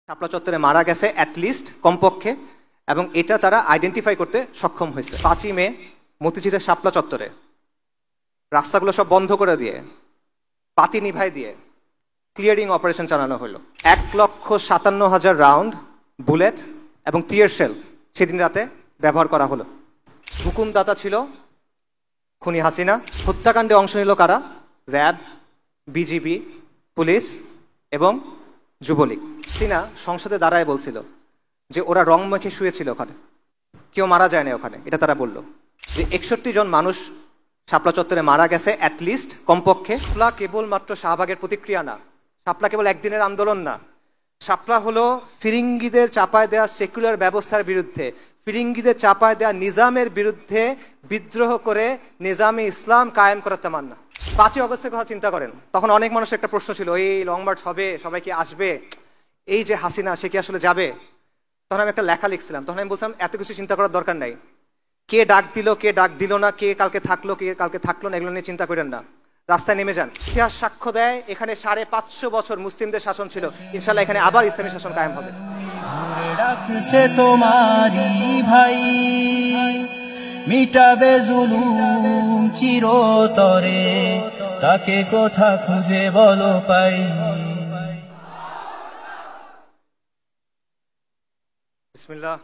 শাপলা চত্বরে মারা গেছে অ্যাটলিস্ট কমপক্ষে, এবং এটা তারা আইডেন্টিফাই করতে সক্ষম হয়েছে। 5ই মে মতিঝিলের শাপলা চত্বরে রাস্তাগুলো সব বন্ধ করে দিয়ে, পাতি নিভাই দিয়ে ক্লিয়ারিং অপারেশন চালানো হলো। 1,57,000 রাউন্ড বুলেট এবং টিয়ার শেল সেদিন রাতে ব্যবহার করা হলো। হুকুমদাতা ছিল খুনি হাসিনা। হত্যাকাণ্ডে অংশ নিল কারা? র্যাব, বিজিবি, পুলিশ এবং যুবলীগ। হাসিনা সংসদে দাঁড়ায় বলছিল যে ওরা রং মেখে শুয়েছিল ওখানে, কেউ মারা যায় না ওখানে। এটা তারা বলল যে 61 জন মানুষ শাপলা চত্বরে মারা গেছে অ্যাটলিস্ট কমপক্ষে। শাপলা কেবলমাত্র শাহবাগের প্রতিক্রিয়া না, শাপলা কেবল একদিনের আন্দোলন না, শাপলা হলো ফিরিঙ্গিদের চাপায় দেওয়া সেকুলার ব্যবস্থার বিরুদ্ধে, ফিরিঙ্গিদের চাপায় দেওয়া নিজামের বিরুদ্ধে বিদ্রোহ করে নিজামে ইসলাম কায়েম করার তামান্না। 5ই অগস্টের কথা চিন্তা করেন, তখন অনেক মানুষের একটা প্রশ্ন ছিল, এই লং মার্চ হবে, সবাই কি আসবে, এই যে হাসিনা সে কি আসলে যাবে? তখন আমি একটা লেখা লিখছিলাম, তখন আমি বলছিলাম এত কিছু চিন্তা করার দরকার নাই, কে ডাক দিল কে ডাক দিল না, কে কালকে থাকলো কে কালকে থাকলো না, এগুলো নিয়ে চিন্তা করেন না, রাস্তায় নেমে যান। ইতিহাস সাক্ষ্য দেয় এখানে 550 বছর মুসলিমদের শাসন ছিল, ইনশাল্লাহ এখানে আবার ইসলামী শাসন কায়েম হবে। রাখছে তোমারি ভাই, মিটাবে জুলুম চিরতরে, তাকে কোথা খুঁজে বলো পাই। বিসমিল্লাহ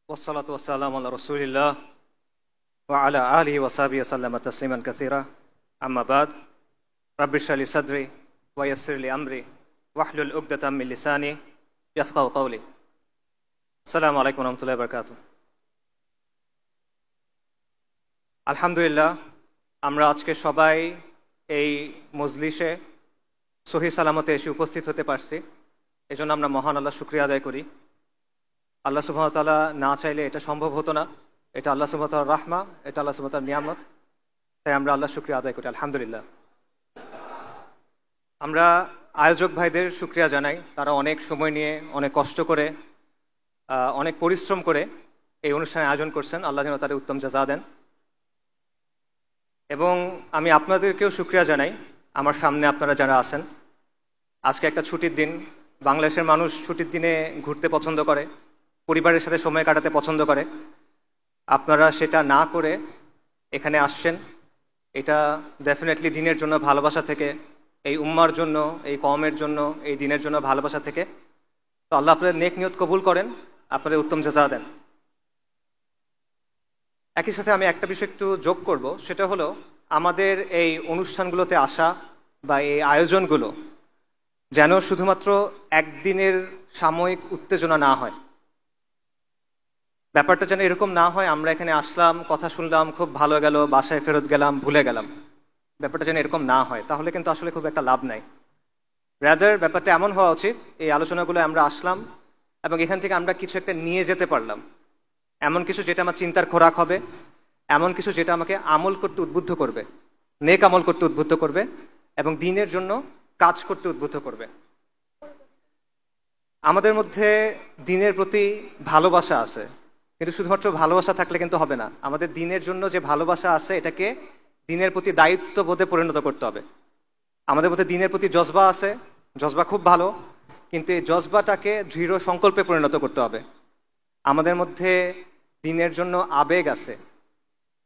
ওয়াসসালাতু ওয়াসসালামু আলা রাসূলিল্লাহ ওয়া আলা আলিহি ওয়া সাহবিহি ওয়া সাল্লামা তাসলিমান কাসীরা, আম্মা বাদ। রাব্বি ইশরাহ লি সাদরি ওয়া ইয়াসসির লি আমরি ওয়াহলুল উকদাতাম মিন লিসানি ইয়াফকাহু কওলি। আসসালামু আলাইকুম ওয়া রাহমাতুল্লাহি ওয়া বারাকাতুহু। আলহামদুলিল্লাহ, আমরা আজকে সবাই এই মজলিসে সহি সালামতে এসে উপস্থিত হতে পারছি, এজন্য আমরা মহান আল্লাহ শুকরিয়া আদায় করি। আল্লাহ সুবহানাহু ওয়া তাআলা না চাইলে এটা সম্ভব হতো না, এটা আল্লাহ সুবহানাহু ওয়া তাআলার রাহমা, এটা আল্লাহ সুবহানাহু ওয়া তাআলার নিয়ামত, তাই আমরা আল্লাহ শুকরিয়া আদায় করি আলহামদুলিল্লাহ। আমরা আয়োজক ভাইদের শুকরিয়া জানাই, তারা অনেক সময় নিয়ে অনেক কষ্ট করে অনেক পরিশ্রম করে এই অনুষ্ঠানের আয়োজন করছেন, আল্লাহ যেন তাদের উত্তম জাযা দেন। এবং আমি আপনাদেরকেও শুকরিয়া জানাই, আমার সামনে আপনারা যারা আছেন। আজকে একটা ছুটির দিন, বাংলাদেশের মানুষ ছুটির দিনে ঘুরতে পছন্দ করে, পরিবারের সাথে সময় কাটাতে পছন্দ করে। আপনারা সেটা না করে এখানে আসছেন, এটা ডেফিনেটলি দিনের জন্য ভালোবাসা থেকে, এই উম্মার জন্য, এই কওমের জন্য, এই দিনের জন্য ভালোবাসা থেকে। তো আল্লাহ আপনাদের নেক নিয়ত কবুল করেন, আপনাদের উত্তম জাযা দেন। একই সাথে আমি একটা বিষয় একটু যোগ করব, সেটা হলো আমাদের এই অনুষ্ঠানগুলোতে আসা বা এই আয়োজনগুলো যেন শুধুমাত্র একদিনের সাময়িক উত্তেজনা না হয়। ব্যাপারটা যেন এরকম না হয় আমরা এখানে আসলাম, কথা শুনলাম, খুব ভালো গেল, বাসায় ফেরত গেলাম, ভুলে গেলাম। ব্যাপারটা যেন এরকম না হয়, তাহলে কিন্তু আসলে খুব একটা লাভ নাই। রাদার ব্যাপারটা এমন হওয়া উচিত, এই আলোচনাগুলো আমরা আসলাম এবং এখান থেকে আমরা কিছু একটা নিয়ে যেতে পারলাম, এমন কিছু যেটা আমার চিন্তার খোরাক হবে, এমন কিছু যেটা আমাকে আমল করতে উদ্বুদ্ধ করবে, নেক আমল করতে উদ্বুদ্ধ করবে এবং দিনের জন্য কাজ করতে উদ্বুদ্ধ করবে। আমাদের মধ্যে দিনের প্রতি ভালোবাসা আছে, কিন্তু শুধুমাত্র ভালোবাসা থাকলে কিন্তু হবে না। আমাদের দিনের জন্য যে ভালোবাসা আছে এটাকে দিনের প্রতি দায়িত্ববোধে পরিণত করতে হবে। আমাদের মধ্যে দিনের প্রতি জজবা আছে, জজবা খুব ভালো, কিন্তু এই জজবাটাকে দৃঢ় সংকল্পে পরিণত করতে হবে। আমাদের মধ্যে দিনের জন্য আবেগ আছে,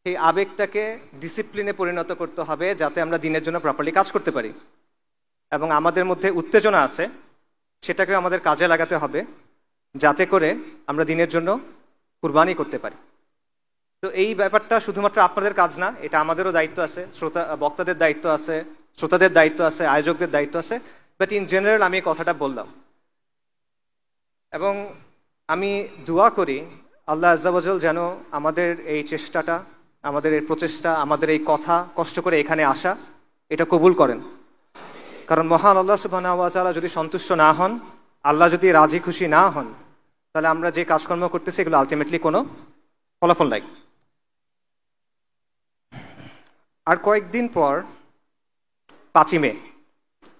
সেই আবেগটাকে ডিসিপ্লিনে পরিণত করতে হবে যাতে আমরা দিনের জন্য প্রপারলি কাজ করতে পারি। এবং আমাদের মধ্যে উত্তেজনা আছে, সেটাকে আমাদের কাজে লাগাতে হবে যাতে করে আমরা দিনের জন্য কুরবানি করতে পারি। তো এই ব্যাপারটা শুধুমাত্র আপনাদের কাজ না, এটা আমাদেরও দায়িত্ব আছে, বক্তাদের দায়িত্ব আছে, শ্রোতাদের দায়িত্ব আছে, আয়োজকদের দায়িত্ব আছে। বাট ইন জেনারেল আমি এই কথাটা বললাম এবং আমি দোয়া করি আল্লাহ আজ্জা ওয়া জাল যেন আমাদের এই চেষ্টাটা, আমাদের এই প্রচেষ্টা, আমাদের এই কথা, কষ্ট করে এখানে আসা, এটা কবুল করেন। কারণ মহান আল্লাহ সুবহানাহু ওয়া তাআলা যদি সন্তুষ্ট না হন, আল্লাহ যদি রাজি খুশি না হন, তাহলে আমরা যে কাজকর্ম করতেছি এগুলো আলটিমেটলি কোনো ফলাফল নাই। আর কয়েকদিন পর 5ই মে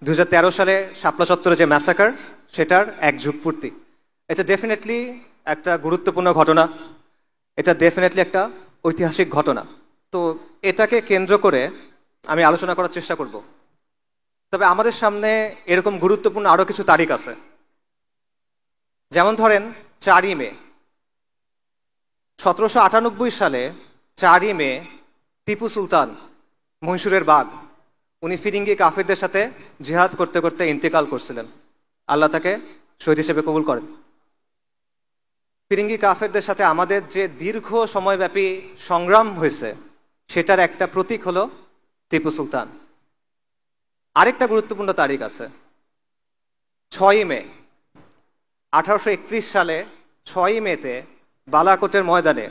2013 সালে শাপলা চত্বরে যে ম্যাসাকার, সেটার 1 যুগ পূর্তি। এটা ডেফিনেটলি একটা গুরুত্বপূর্ণ ঘটনা, এটা ডেফিনেটলি একটা ঐতিহাসিক ঘটনা। তো এটাকে কেন্দ্র করে আমি আলোচনা করার চেষ্টা করব। তবে আমাদের সামনে এরকম গুরুত্বপূর্ণ আরও কিছু তারিখ আছে, যেমন ধরেন 4ই মে 1798 সালে 4ই মে টিপু সুলতান মহীশূরের বাঘ উনি ফিরিঙ্গি কাফেরদের সাথে জিহাদ করতে করতে ইন্তেকাল করছিলেন। আল্লাহ তাকে শহীদ হিসেবে কবুল করেন। ফিরিঙ্গি কাফেরদের সাথে আমাদের যে দীর্ঘ সময়ব্যাপী সংগ্রাম হয়েছে সেটার একটা প্রতীক হলো টিপু সুলতান। আরেকটা গুরুত্বপূর্ণ তারিখ আছে 6ই মে 1831 সালে 6ই মেতে বালাকোটের ময়দানে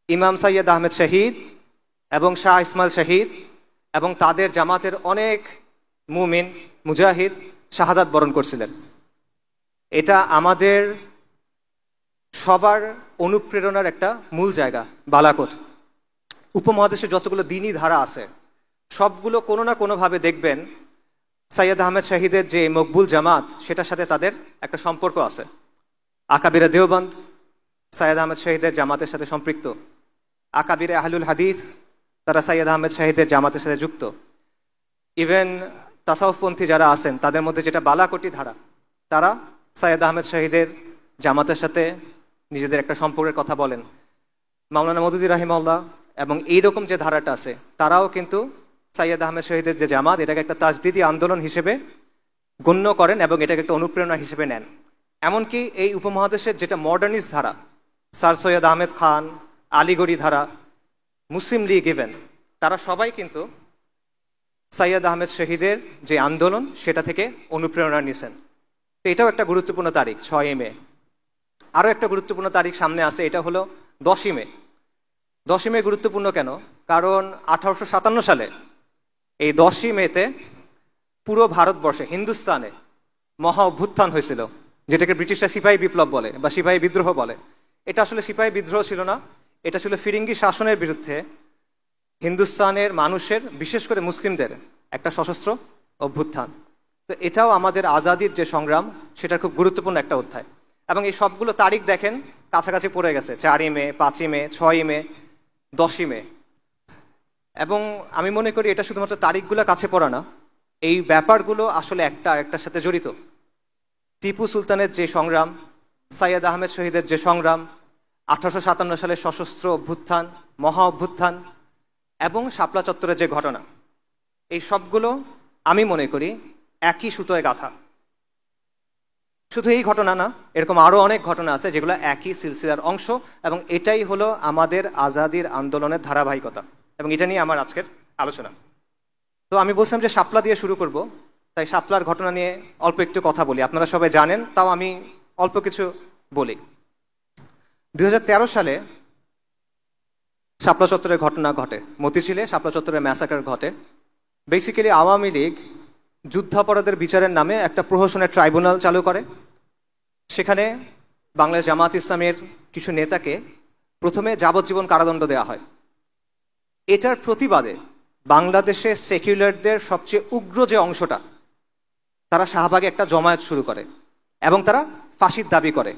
ইমাম সৈয়দ আহমেদ শহীদ এবং শাহ ইসমাইল শহীদ এবং তাদের জামাতের অনেক মুমিন মুজাহিদ শাহাদাত বরণ করছিলেন। এটা আমাদের সবার অনুপ্রেরণার একটা মূল জায়গা বালাকোট। উপমহাদেশে যতগুলো দ্বীনি ধারা আছে সবগুলো কোনো না কোনোভাবে দেখবেন সৈয়দ আহমেদ শহীদের যে মকবুল জামাত সেটার সাথে তাদের একটা সম্পর্ক আছে। আকাবিরে দেওবন্দ সৈয়দ আহমেদ শহীদের জামাতের সাথে সম্পৃক্ত, আকাবিরে আহলুল হাদিস তারা সৈয়দ আহমেদ শহীদের জামাতের সাথে যুক্ত। ইভেন তাসাউফপন্থী যারা আছেন তাদের মধ্যে যেটা বালাকোটি ধারা, তারা সৈয়দ আহমেদ শহীদের জামাতের সাথে নিজেদের একটা সম্পর্কের কথা বলেন। মাওলানা মওদুদী রাহিমাহুল্লাহ এবং এইরকম যে ধারাটা আছে তারাও কিন্তু সৈয়দ আহমেদ শহীদের যে জামাত এটাকে একটা তাজদিদি আন্দোলন হিসেবে গণ্য করেন এবং এটাকে একটা অনুপ্রেরণা হিসেবে নেন। এমনকি এই উপমহাদেশের যেটা মডার্নিস্ট ধারা, স্যার সৈয়দ আহমেদ খান, আলীগড়ি ধারা, মুসলিম লীগ ইভেন, তারা সবাই কিন্তু সৈয়দ আহমেদ শহীদের যে আন্দোলন সেটা থেকে অনুপ্রেরণা নিয়েছেন। তো এটাও একটা গুরুত্বপূর্ণ তারিখ 6ই মে। আরও একটা গুরুত্বপূর্ণ তারিখ সামনে আছে, এটা হলো 10ই মে। 10ই মে গুরুত্বপূর্ণ কেন? কারণ 1857 সালে এই 10ই মেতে পুরো ভারতবর্ষে হিন্দুস্তানে মহা অভ্যুত্থান হয়েছিল, যেটাকে ব্রিটিশরা সিপাহী বিপ্লব বলে বা সিপাহী বিদ্রোহ বলে। এটা আসলে সিপাহী বিদ্রোহ ছিল না, এটা ছিল ফিরিঙ্গি শাসনের বিরুদ্ধে হিন্দুস্তানের মানুষের, বিশেষ করে মুসলিমদের একটা সশস্ত্র অভ্যুত্থান। তো এটাও আমাদের আজাদির যে সংগ্রাম সেটার খুব গুরুত্বপূর্ণ একটা অধ্যায়। এবং এই সবগুলো তারিখ দেখেন কাছাকাছি পড়ে গেছে, 4ই মে, 5ই মে, 6ই মে, 10ই মে। এবং আমি মনে করি এটা শুধুমাত্র তারিখগুলো কাছে পড়া না, এই ব্যাপারগুলো আসলে একটা আরেকটার সাথে জড়িত। টিপু সুলতানের যে সংগ্রাম, সৈয়দ আহমেদ শহীদের যে সংগ্রাম, 1857 সালের সশস্ত্র অভ্যুত্থান, মহা অভ্যুত্থান এবং শাপলা চত্বরের যে ঘটনা, এই সবগুলো আমি মনে করি একই সুতোয় গাঁথা। শুধু এই ঘটনা না, এরকম আরও অনেক ঘটনা আছে যেগুলো একই সিলসিলার অংশ, এবং এটাই হলো আমাদের আজাদির আন্দোলনের ধারাবাহিকতা, এবং এটা নিয়ে আমার আজকের আলোচনা। তো আমি বলছিলাম যে শাপলা দিয়ে শুরু করব, তাই শাপলার ঘটনা নিয়ে অল্প একটু কথা বলি। আপনারা সবাই জানেন, তাও আমি অল্প কিছু বলি। 2013 সালে শাপলা চত্বরের ঘটনা ঘটে, মতিঝিলে শাপলা চত্বরের ম্যাসাকার ঘটে। বেসিক্যালি আওয়ামী লীগ যুদ্ধাপরাধের বিচারের নামে একটা প্রহসনের ট্রাইব্যুনাল চালু করে। সেখানে বাংলাদেশ জামাত ইসলামের কিছু নেতাকে প্রথমে যাবজ্জীবন কারাদণ্ড দেওয়া হয়। এটার প্রতিবাদে বাংলাদেশে সেকুলারদের সবচেয়ে উগ্র যে অংশটা, তারা শাহবাগে একটা জমায়েত শুরু করে এবং তারা ফাঁসির দাবি করে।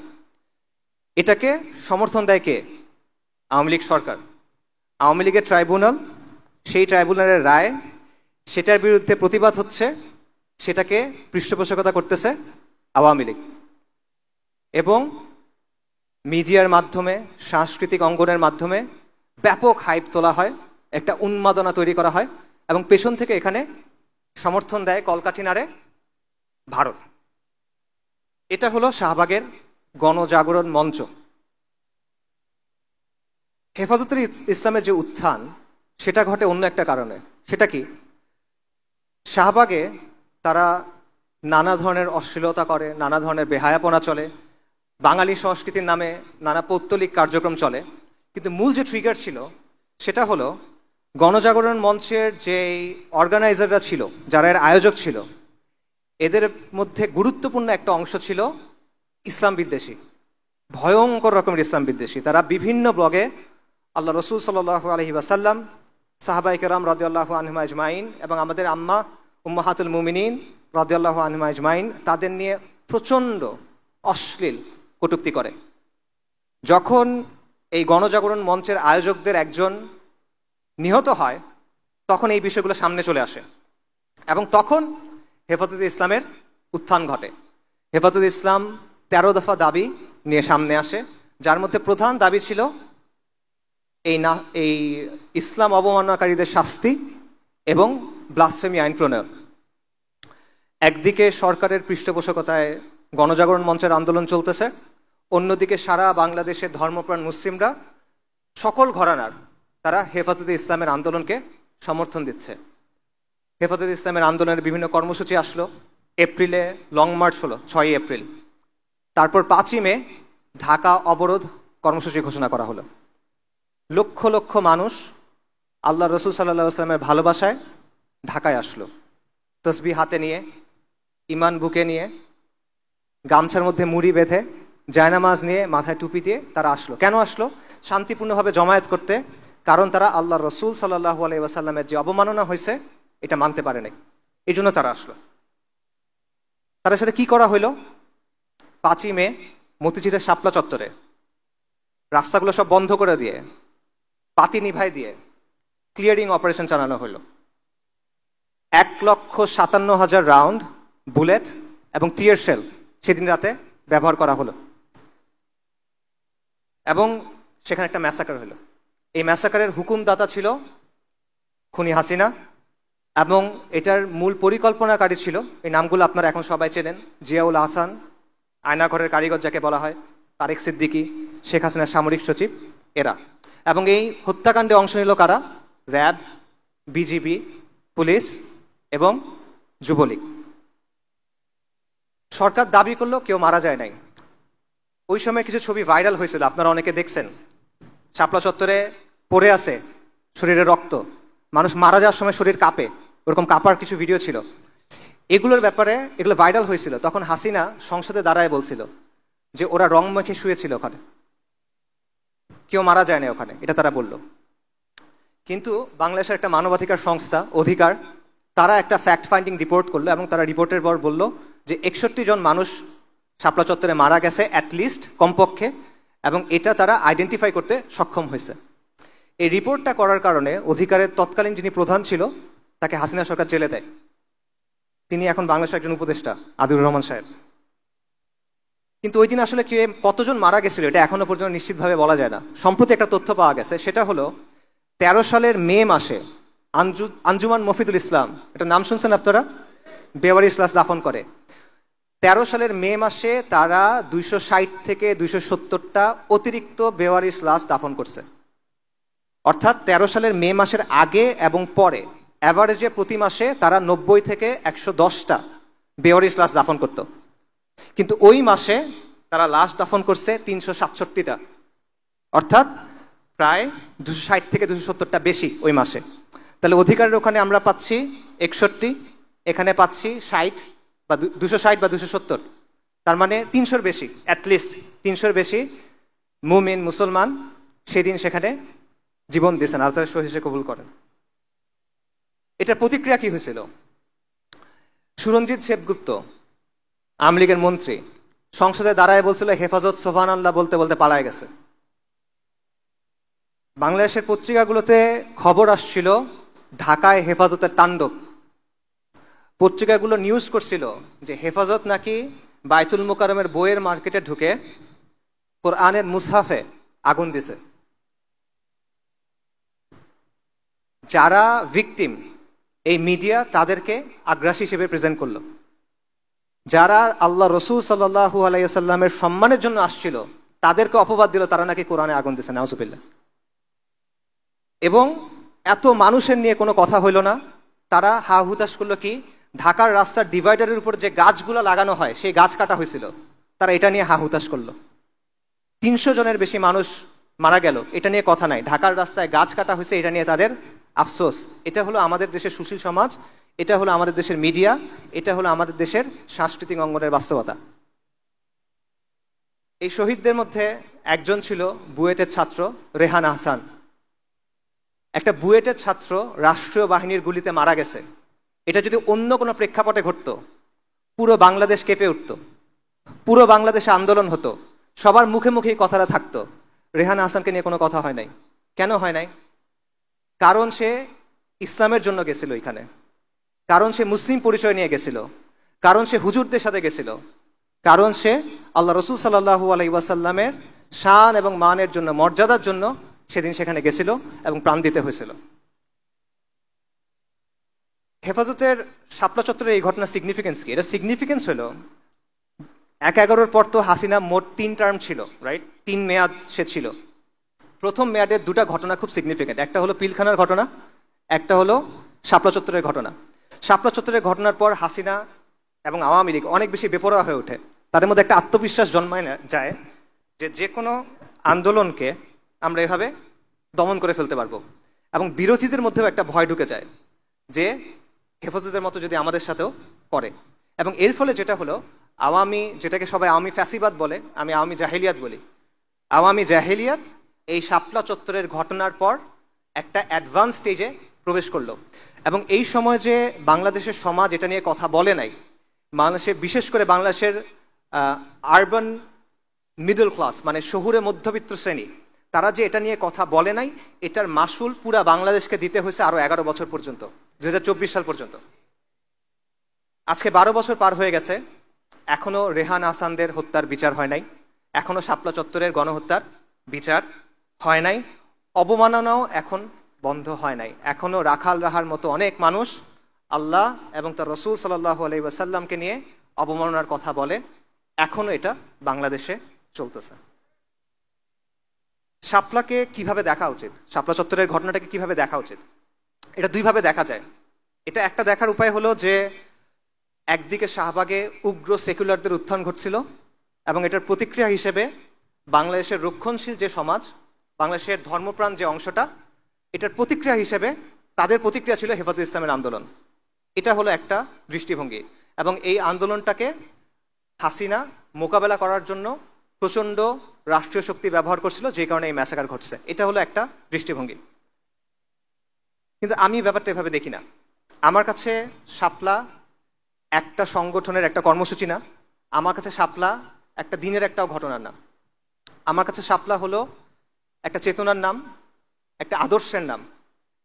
এটাকে সমর্থন দেয় কে? আওয়ামী লীগ সরকার। আওয়ামী লীগের ট্রাইব্যুনাল, সেই ট্রাইব্যুনালের রায়, সেটার বিরুদ্ধে প্রতিবাদ হচ্ছে, সেটাকে পৃষ্ঠপোষকতা করতেছে আওয়ামী লীগ। এবং মিডিয়ার মাধ্যমে, সাংস্কৃতিক অঙ্গনের মাধ্যমে ব্যাপক হাইপ তোলা হয়, একটা উন্মাদনা তৈরি করা হয়, এবং পেছন থেকে এখানে সমর্থন দেয় কলকাঠি নাড়ে ভারত। এটা হলো শাহবাগের গণজাগরণ মঞ্চ। হেফাজতুল ইসলামের যে উত্থান, সেটা ঘটে অন্য একটা কারণে। সেটা কি? শাহবাগে তারা নানা ধরনের অশ্লীলতা করে, নানা ধরনের বেহায়াপনা চলে, বাঙালি সংস্কৃতির নামে নানা পৌত্তলিক কার্যক্রম চলে। কিন্তু মূল যে ট্রিগার ছিল সেটা হলো গণজাগরণ মঞ্চের যে অর্গানাইজাররা ছিল, যারা এর আয়োজক ছিল, এদের মধ্যে গুরুত্বপূর্ণ একটা অংশ ছিল ইসলাম বিদ্বেষী, ভয়ঙ্কর রকমের ইসলাম বিদ্বেষী। তারা বিভিন্ন ব্লগে আল্লাহ রসুল সাল্লাল্লাহু আলাইহি ওয়াসাল্লাম, সাহাবায়ে কেরাম রাদিয়াল্লাহু আনহুম আজমাইন এবং আমাদের আম্মা উম্মাহাতুল মুমিনিন রাদিয়াল্লাহু আনহুম আজমাইন, তাদের নিয়ে প্রচণ্ড অশ্লীল কটূক্তি করে। যখন এই গণজাগরণ মঞ্চের আয়োজকদের একজন নিহত হয়, তখন এই বিষয়গুলো সামনে চলে আসে এবং তখন হেফাজতে ইসলামের উত্থান ঘটে। হেফাজতে ইসলাম 13 দফা দাবি নিয়ে সামনে আসে, যার মধ্যে প্রধান দাবি ছিল এই ইসলাম অবমাননাকারীদের শাস্তি এবং ব্লাসফেমি আইন প্রণয়ন। একদিকে সরকারের পৃষ্ঠপোষকতায় গণজাগরণ মঞ্চের আন্দোলন চলতেছে, অন্যদিকে সারা বাংলাদেশের ধর্মপ্রাণ মুসলিমরা সকল ঘরানার তারা হেফাজতে ইসলামের আন্দোলনকে সমর্থন দিচ্ছে। হেফাজতে ইসলামের আন্দোলনের বিভিন্ন কর্মসূচি আসলো। এপ্রিলে লং মার্চ হলো 6 এপ্রিল। তারপর 5ই মে ঢাকা অবরোধ কর্মসূচি ঘোষণা করা হলো। লক্ষ লক্ষ মানুষ আল্লাহ রসুল সাল্লাল্লাহু আলাইহি ওয়াসাল্লামের ভালোবাসায় ঢাকায় আসলো, তসবিহ হাতে নিয়ে, ইমান বুকে নিয়ে, গামছার মধ্যে মুড়ি বেঁধে, জায়নামাজ নিয়ে, মাথায় টুপি দিয়ে তারা আসলো। কেন আসলো? শান্তিপূর্ণভাবে জমায়েত করতে। কারণ তারা আল্লাহ রসুল সাল্লাল্লাহু আলাইহি ওয়াসাল্লামের যে অবমাননা হয়েছে এটা মানতে পারে নাই, এই জন্য তারা আসলো। তাদের সাথে কি করা হইলো? 5ই মে মতিঝিলের শাপলা চত্বরে রাস্তাগুলো সব বন্ধ করে দিয়ে, পাতি নিভাই দিয়ে ক্লিয়ারিং অপারেশন চালানো হলো। 1,57,000 রাউন্ড বুলেট এবং টিয়ার শেল সেদিন রাতে ব্যবহার করা হলো এবং সেখানে একটা ম্যাসাকার হলো। এই ম্যাসাকারের হুকুমদাতা ছিল খুনি হাসিনা এবং এটার মূল পরিকল্পনাকারী ছিল, এই নামগুলো আপনারা এখন সবাই চেনেন, জিয়াউল আহসান, আয়নাঘরের কারিগর যাকে বলা হয়, তারেক সিদ্দিকী, শেখ হাসিনার সামরিক সচিব, এরা। এবং এই হত্যাকাণ্ডে অংশ নিল কারা? র্যাব, বিজিবি, পুলিশ এবং যুবলীগ। সরকার দাবি করলো কেউ মারা যায় নাই। ওই সময় কিছু ছবি ভাইরাল হয়েছিল, আপনারা অনেকে দেখছেন। শাপলা চত্বরে পড়ে আছে শরীরে রক্ত, মানুষ মারা যাওয়ার সময় শরীর কাঁপে, ওরকম কাঁপার কিছু ভিডিও ছিল। এগুলোর ব্যাপারে এগুলো ভাইরাল হয়েছিল। তখন হাসিনা সংসদে দাঁড়ায় বলছিল যে ওরা রং মেখে শুয়েছিল ওখানে, কেউ মারা যায় না ওখানে, এটা তারা বলল। কিন্তু বাংলাদেশের একটা মানবাধিকার সংস্থা অধিকার, তারা একটা ফ্যাক্ট ফাইন্ডিং রিপোর্ট করলো এবং তারা রিপোর্টের পর বলল যে 61 জন মানুষ শাপলা চত্বরে মারা গেছে অ্যাটলিস্ট, কমপক্ষে, এবং এটা তারা আইডেন্টিফাই করতে সক্ষম হয়েছে। এই রিপোর্টটা করার কারণে অধিকারের তৎকালীন যিনি প্রধান ছিল তাকে হাসিনা সরকার জেলে দেয়। তিনি এখন বাংলাদেশের একজন উপদেষ্টা, আদিলুর রহমান সাহেব। কিন্তু ওই দিন আসলে কতজন মারা গেছিল এটা এখনো পর্যন্ত নিশ্চিতভাবে বলা যায় না। সম্প্রতি একটা তথ্য পাওয়া গেছে, সেটা হলো 13 সালের মে মাসে আঞ্জুমান মফিদুল ইসলাম, এটা নাম শুনছেন আপনারা, বেওয়ারিশ লাশ দাফন করে। 13 সালের মে মাসে তারা 260 থেকে 270টা অতিরিক্ত বেওয়ারিশ লাশ দাফন করছে। অর্থাৎ 13 সালের মে মাসের আগে এবং পরে অ্যাভারেজে প্রতি মাসে তারা 90 থেকে 110টা বেওয়ারিশ লাশ দাফন করত। কিন্তু ওই মাসে তারা লাশ দাফন করছে 367টা, অর্থাৎ প্রায় 260 থেকে 270টা বেশি ওই মাসে। তাহলে অধিকারের ওখানে আমরা পাচ্ছি 61, এখানে পাচ্ছি 60 বা 260 বা 270, তার মানে 300-র বেশি, অ্যাটলিস্ট 300-র বেশি মুমিন মুসলমান সেদিন সেখানে জীবন দিয়েছেন, আর তারা শহীদ কবুল করেন। এটার প্রতিক্রিয়া কি হয়েছিল? সুরঞ্জিত সেবগুপ্ত, আওয়ামী লীগের মন্ত্রী, সংসদে দাঁড়ায় বলছিল হেফাজত সুবহানাল্লাহ বলতে বলতে পালায় গেছে। বাংলাদেশের পত্রিকাগুলোতে খবর আসছিল ঢাকায় হেফাজতের তাণ্ডব। পত্রিকাগুলো নিউজ করছিল যে হেফাজত নাকি বায়তুল মুকাররমের বইয়ের মার্কেটে ঢুকে কোরআনের মুসহাফে আগুন দিছে। যারা ভিকটিম, এই মিডিয়া তাদেরকে আগ্রাসী হিসেবে প্রেজেন্ট করলো। যারা আল্লাহ রসুল সাল্লাল্লাহু আলাইহি ওয়াসাল্লামের সম্মানের জন্য আসছিল তাদেরকে অপবাদ দিল তারা নাকি কোরআনে আগুন দিছে, নাউজুবিল্লাহ। এবং এত মানুষের নিয়ে কোনো কথা হইল না, তারা হা হুতাশ করলো কি, ঢাকার রাস্তার ডিভাইডারের উপর যে গাছগুলো লাগানো হয় সেই গাছ কাটা হয়েছিল, তারা এটা নিয়ে হা হুতাশ করলো। 300 জনের বেশি মানুষ মারা গেল, এটা নিয়ে কথা নাই। ঢাকার রাস্তায় গাছ কাটা হয়েছে, এটা নিয়ে তাদের আফসোস। এটা হলো আমাদের দেশের সুশীল সমাজ, এটা হলো আমাদের দেশের মিডিয়া, এটা হলো আমাদের দেশের সাংস্কৃতিক অঙ্গনের বাস্তবতা। এই শহীদদের মধ্যে একজন ছিল বুয়েটের ছাত্র রেহান আহসান। একটা বুয়েটের ছাত্র রাষ্ট্রীয় বাহিনীর গুলিতে মারা গেছে, এটা যদি অন্য কোনো প্রেক্ষাপটে ঘটতো পুরো বাংলাদেশ কেঁপে উঠতো, পুরো বাংলাদেশে আন্দোলন হতো, সবার মুখে মুখে কথাটা থাকতো। রেহান আহসানকে নিয়ে কোনো কথা হয় নাই। কেন হয় নাই? কারণ সে ইসলামের জন্য গেছিল এখানে, কারণ সে মুসলিম পরিচয় নিয়ে গেছিল, কারণ সে হুজুরদের সাথে গেছিল, কারণ সে আল্লাহ রসুল সাল্লাল্লাহু আলাইহি ওয়াসাল্লামের শান এবং মানের জন্য, মর্যাদার জন্য সেদিন সেখানে গেছিল এবং প্রাণ দিতে হয়েছিল। হেফাজতের শাপলা চত্বরের এই ঘটনার সিগনিফিকেন্স কি? এটা সিগনিফিকেন্স হলো ১/১১ পর তো হাসিনা মোট ৩ টার্ম ছিল, রাইট? ৩ মেয়াদ সে ছিল। প্রথম মেয়াদের 2টা ঘটনা খুব সিগনিফিকেন্ট। একটা হলো পিলখানার ঘটনা, একটা হলো শাপলা চত্বরের ঘটনা। শাপলা চত্বরের ঘটনার পর হাসিনা এবং আওয়ামী লীগ অনেক বেশি বেপরোয়া হয়ে ওঠে। তাদের মধ্যে একটা আত্মবিশ্বাস জন্মায় না যায় যে কোনো আন্দোলনকে আমরা এভাবে দমন করে ফেলতে পারবো, এবং বিরোধীদের মধ্যেও একটা ভয় ঢুকে যায় যে হেফাজতের মতো যদি আমাদের সাথেও করে। এবং এর ফলে যেটা হলো, আওয়ামী, যেটাকে সবাই আওয়ামী ফ্যাসিবাদ বলে, আমি আওয়ামী জাহেলিয়াত বলি, আওয়ামী জাহেলিয়াত এই শাপলা চত্বরের ঘটনার পর একটা অ্যাডভান্স স্টেজে প্রবেশ করলো। এবং এই সময় যে বাংলাদেশের সমাজ এটা নিয়ে কথা বলে নাই, বাংলাদেশের, বিশেষ করে বাংলাদেশের আরবান মিডল ক্লাস, মানে শহুরে মধ্যবিত্ত শ্রেণী, তারা যে এটা নিয়ে কথা বলে নাই, এটার মাসুল পুরা বাংলাদেশকে দিতে হয়েছে আরো 11 বছর পর্যন্ত, 2024 সাল পর্যন্ত। আজকে 12 বছর পার হয়ে গেছে, এখনো রেহান আহসানদের হত্যার বিচার হয় নাই, এখনো শাপলা চত্বরের গণহত্যার বিচার হয় নাই, অবমাননাও এখন বন্ধ হয় নাই। এখনো রাখাল রাহার মতো অনেক মানুষ আল্লাহ এবং তার রসুল সাল্লাল্লাহু আলাইহি ওয়াসাল্লামকে নিয়ে অবমাননার কথা বলে। এখনো এটা বাংলাদেশে চলতেছে। শাপলাকে কিভাবে দেখা উচিত, শাপলা চত্বরের ঘটনাটাকে কিভাবে দেখা উচিত? এটা দুইভাবে দেখা যায়। এটা একটা দেখার উপায় হলো যে একদিকে শাহবাগে উগ্র সেকুলারদের উত্থান ঘটছিল, এবং এটার প্রতিক্রিয়া হিসেবে বাংলাদেশের রক্ষণশীল যে সমাজ, বাংলাদেশের ধর্মপ্রাণ যে অংশটা, এটার প্রতিক্রিয়া হিসেবে তাদের প্রতিক্রিয়া ছিল হেফাজত ইসলামের আন্দোলন। এটা হলো একটা দৃষ্টিভঙ্গি, এবং এই আন্দোলনটাকে হাসিনা মোকাবেলা করার জন্য প্রচণ্ড রাষ্ট্রীয় শক্তি ব্যবহার করছিল, যে কারণে এই ম্যাসাকার ঘটছে। এটা হলো একটা দৃষ্টিভঙ্গি। কিন্তু আমি ব্যাপারটা এভাবে দেখি না। আমার কাছে শাপলা একটা সংগঠনের একটা কর্মসূচি না, আমার কাছে শাপলা একটা দিনের একটাও ঘটনার নাম। আমার কাছে শাপলা হলো একটা চেতনার নাম, একটা আদর্শের নাম,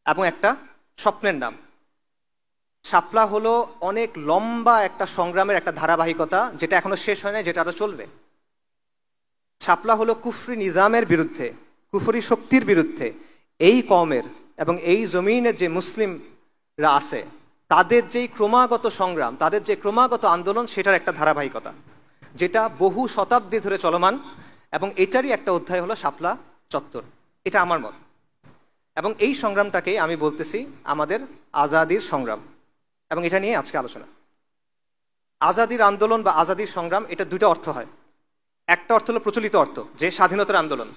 এবং একটা স্বপ্নের নাম। শাপলা হলো অনেক লম্বা একটা সংগ্রামের একটা ধারাবাহিকতা, যেটা এখনো শেষ হয় না, যেটা আরো চলবে। শাপলা হলো কুফরি নিজামের বিরুদ্ধে, কুফরি শক্তির বিরুদ্ধে এই কওমের এবং এই জমিনের যে মুসলিমরা আছে, তাদের যেই ক্রমাগত সংগ্রাম, তাদের যে ক্রমাগত আন্দোলন, সেটার একটা ধারাবাহিকতা, যেটা বহু শতাব্দী ধরে চলমান। এবং এটারই একটা অধ্যায় হলো শাপলা চত্বর। এটা আমার মত। এবং এই সংগ্রামটাকেই আমি বলতেছি আমাদের আজাদির সংগ্রাম, এবং এটা নিয়ে আজকে আলোচনা। আজাদির আন্দোলন বা আজাদির সংগ্রাম, এটা দুটো অর্থ হয়। একটা অর্থ হলো প্রচলিত অর্থ, যে স্বাধীনতার আন্দোলন,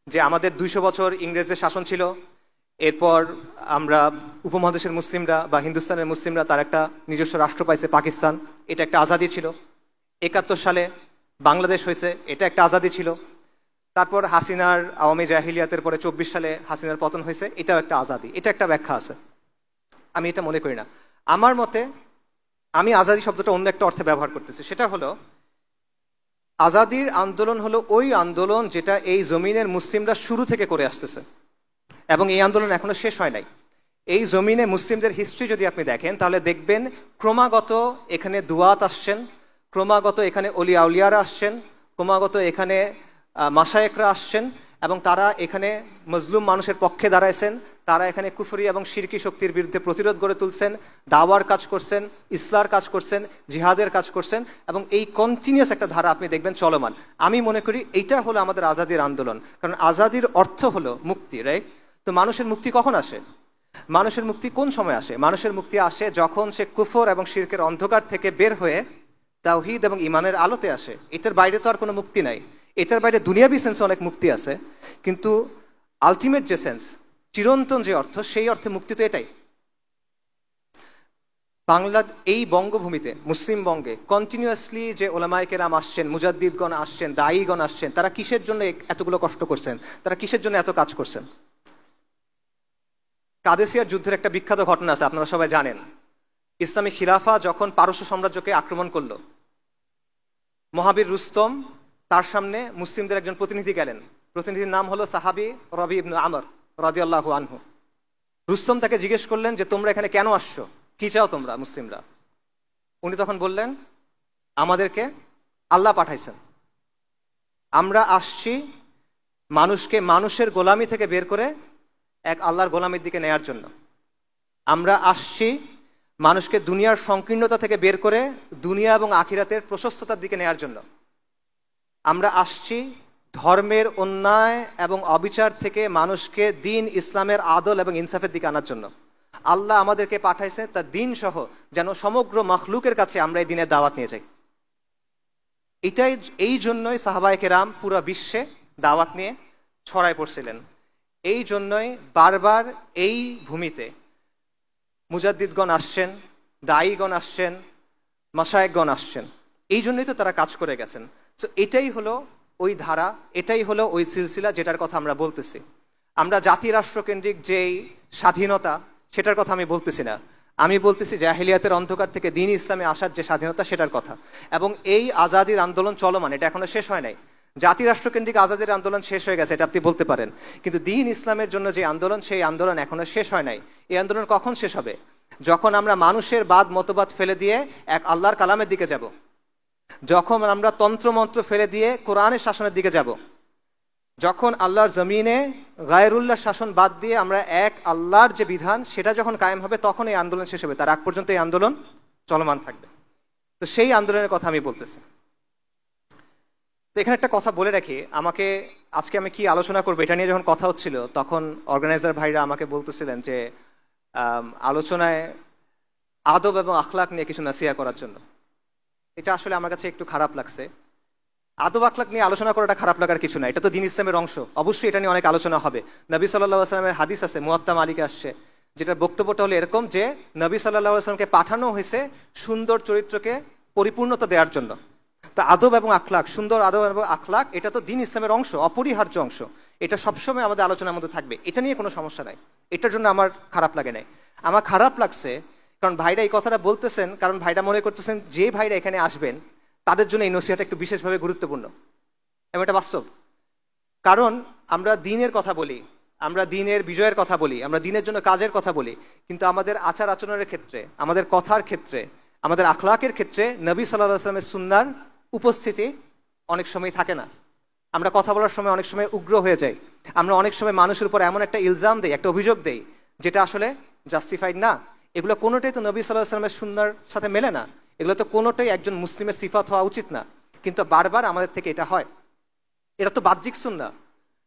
যে আমাদের 200 বছর ইংরেজদের শাসন ছিল, এরপর আমরা উপমহাদেশের মুসলিমরা বা হিন্দুস্তানের মুসলিমরা তার একটা নিজস্ব রাষ্ট্র পাইছে পাকিস্তান, এটা একটা আজাদি ছিল। 71 সালে বাংলাদেশ হয়েছে, এটা একটা আজাদি ছিল। তারপর হাসিনার আওয়ামী জাহিলিয়াতের পরে 24 সালে হাসিনার পতন হয়েছে, এটাও একটা আজাদি। এটা একটা ব্যাখ্যা আছে, আমি এটা মনে করি না। আমার মতে আমি আজাদি শব্দটা অন্য একটা অর্থে ব্যবহার করতেছি। সেটা হলো, আজাদির আন্দোলন হলো ওই আন্দোলন যেটা এই জমিনের মুসলিমরা শুরু থেকে করে আসতেছে, এবং এই আন্দোলন এখনো শেষ হয় নাই। এই জমিনে মুসলিমদের হিস্ট্রি যদি আপনি দেখেন, তাহলে দেখবেন ক্রমাগত এখানে দুয়াত আসছেন, ক্রমাগত এখানে অলি আউলিয়ারা আসছেন, ক্রমাগত এখানে মাশায়েখরা আসছেন, এবং তারা এখানে মজলুম মানুষের পক্ষে দাঁড়াইছেন। তারা এখানে কুফরি এবং শিরকি শক্তির বিরুদ্ধে প্রতিরোধ গড়ে তুলছেন, দাওয়ার কাজ করছেন, ইসলার কাজ করছেন, জিহাদের কাজ করছেন, এবং এই কন্টিনিউয়াস একটা ধারা আপনি দেখবেন চলমান। আমি মনে করি এইটা হলো আমাদের আজাদির আন্দোলন, কারণ আজাদির অর্থ হলো মুক্তি, রাইট? তো মানুষের মুক্তি কখন আসে? মানুষের মুক্তি কোন সময় আসে? মানুষের মুক্তি আসে যখন সে কুফর এবং শিরকের অন্ধকার থেকে বের হয়ে তাওহীদ এবং ঈমানের আলোতে আসে। এটার বাইরে তো আর কোনো মুক্তি নাই। এটার বাইরে দুনিয়াবি সেন্সে অনেক মুক্তি আছে, কিন্তু আলটিমেট যে সেন্স, চিরন্তন যে অর্থ, সেই অর্থে মুক্তি তো এটাই। বাংলা, এই বঙ্গভূমিতে, মুসলিম বঙ্গে কন্টিনিউয়াসলি যে ওলামায়ে কেরাম আসছেন, মুজাদ্দিদগণ আসছেন, দায়ীগণ আসছেন, তারা কিসের জন্য এতগুলো কষ্ট করছেন? তারা কিসের জন্য এত কাজ করছেন? কাদেসিয়ার যুদ্ধের একটা বিখ্যাত ঘটনা আছে, আপনারা সবাই জানেন। ইসলামী খিলাফা যখন পারস্য সাম্রাজ্যকে আক্রমণ করলো, মহাবীর রুস্তম, তার সামনে মুসলিমদের একজন প্রতিনিধি গেলেন। প্রতিনিধির নাম হলো সাহাবী রবি ইবনে আমর রাদিয়াল্লাহু আনহু। রুস্তম তাকে জিজ্ঞেস করলেন যে তোমরা এখানে কেন আসছো, কি চাও তোমরা মুসলিমরা? উনি তখন বললেন, আমাদেরকে আল্লাহ পাঠাইছেন, আমরা আসছি মানুষকে মানুষের গোলামি থেকে বের করে এক আল্লাহর গোলামির দিকে নেয়ার জন্য। আমরা আসছি মানুষকে দুনিয়ার সংকীর্ণতা থেকে বের করে দুনিয়া এবং আখিরাতের প্রশস্ততার দিকে নেয়ার জন্য। আমরা আসছি ধর্মের অন্যায় এবং অবিচার থেকে মানুষকে দিন ইসলামের আদল এবং ইনসাফের দিকে আনার জন্য। আল্লাহ আমাদেরকে পাঠাইছে তার দিন সহ যেন সমগ্র মখলুকের কাছে আমরা এই দিনের দাওয়াত নিয়ে যাই। এই জন্যই সাহাবায়ে কেরাম পুরো বিশ্বে দাওয়াত নিয়ে ছড়ায় পড়ছিলেন। এই জন্যই বারবার এই ভূমিতে মুজাদ্দিদগণ আসছেন, দায়ীগণ আসছেন, মাশায়েখগণ আসছেন। এই জন্যই তো তারা কাজ করে গেছেন। তো এটাই হলো ওই ধারা, এটাই হলো ওই সিলসিলা যেটার কথা আমরা বলতেছি। আমরা জাতি রাষ্ট্রকেন্দ্রিক যেই স্বাধীনতা সেটার কথা আমি বলতেছি না, আমি বলতেছি জাহেলিয়াতের অন্ধকার থেকে দিন ইসলামে আসার যে স্বাধীনতা সেটার কথা। এবং এই আজাদির আন্দোলন চলমান, এটা এখনো শেষ হয় নাই। জাতি রাষ্ট্রকেন্দ্রিক আজাদির আন্দোলন শেষ হয়ে গেছে, এটা আপনি বলতে পারেন, কিন্তু দিন ইসলামের জন্য যে আন্দোলন, সেই আন্দোলন এখনো শেষ হয় নাই। এই আন্দোলন কখন শেষ হবে? যখন আমরা মানুষের বাদ মতবাদ ফেলে দিয়ে এক আল্লাহর কালামের দিকে যাব, যখন আমরা তন্ত্রমন্ত্র ফেলে দিয়ে কোরআনের শাসনের দিকে যাব, যখন আল্লাহর জমিনে গায়রুল্লাহ শাসন বাদ দিয়ে আমরা এক আল্লাহর যে বিধান সেটা যখন কায়েম হবে, তখন এই আন্দোলন শেষ হবে। তার আগ পর্যন্ত এই আন্দোলন চলমান থাকবে। তো সেই আন্দোলনের কথা আমি বলতেছি। তো এখানে একটা কথা বলে রাখি, আজকে আমি কি আলোচনা করবো এটা নিয়ে যখন কথা হচ্ছিল, তখন অর্গানাইজার ভাইরা আমাকে বলতেছিলেন যে আলোচনায় আদব এবং আখলাক নিয়ে কিছু নাসিহা করার জন্য। এটা আসলে আমার কাছে একটু খারাপ লাগছে। আদব আখলাক নিয়ে আলোচনা করাটা খারাপ লাগার কিছু না, এটা তো দিন ইসলামের অংশ। অবশ্যই এটা নিয়ে অনেক আলোচনা হবে। নবী সাল্লাল্লাহু আলাইহি ওয়াসাল্লামের হাদিস আছে, মুয়াত্তা মালিকে আসছে, যেটার বক্তব্যটা হলো এরকম যে নবী সাল্লাল্লাহু আলাইহি ওয়াসাল্লামকে পাঠানো হয়েছে সুন্দর চরিত্রকে পরিপূর্ণতা দেওয়ার জন্য। তা আদব এবং আখলাক, সুন্দর আদব এবং আখলাক, এটা তো দিন ইসলামের অংশ, অপরিহার্য অংশ। এটা সবসময় আমাদের আলোচনার মধ্যে থাকবে, এটা নিয়ে কোনো সমস্যা নাই। এটার জন্য আমার খারাপ লাগে নাই। আমার খারাপ লাগছে কারণ ভাইরা এই কথাটা বলতেছেন, কারণ ভাইরা মনে করতেছেন যে ভাইরা এখানে আসবেন তাদের জন্য এই নসিহতটা একটু বিশেষভাবে গুরুত্বপূর্ণ, এবং এটা বাস্তব। কারণ আমরা দ্বীনের কথা বলি, আমরা দ্বীনের বিজয়ের কথা বলি, আমরা দ্বীনের জন্য কাজের কথা বলি, কিন্তু আমাদের আচার আচরণের ক্ষেত্রে, আমাদের কথার ক্ষেত্রে, আমাদের আখলাকের ক্ষেত্রে নবী সাল্লাল্লাহু আলাইহি ওয়াসাল্লামের সুন্নাহর উপস্থিতি অনেক সময় থাকে না। আমরা কথা বলার সময় অনেক সময় উগ্র হয়ে যাই, আমরা অনেক সময় মানুষের উপর এমন একটা ইলজাম দেই, একটা অভিযোগ দেই যেটা আসলে জাস্টিফাইড না। এগুলো কোনোটাই তো নবী সাল্লাল্লাহু আলাইহি ওয়াসাল্লামের সুন্নাহর সাথে মেলে না, এগুলো তো কোনোটাই একজন মুসলিমের সিফাত হওয়া উচিত না, কিন্তু বারবার আমাদের থেকে এটা হয়। এটা তো বাহ্যিক সুন্নাহ,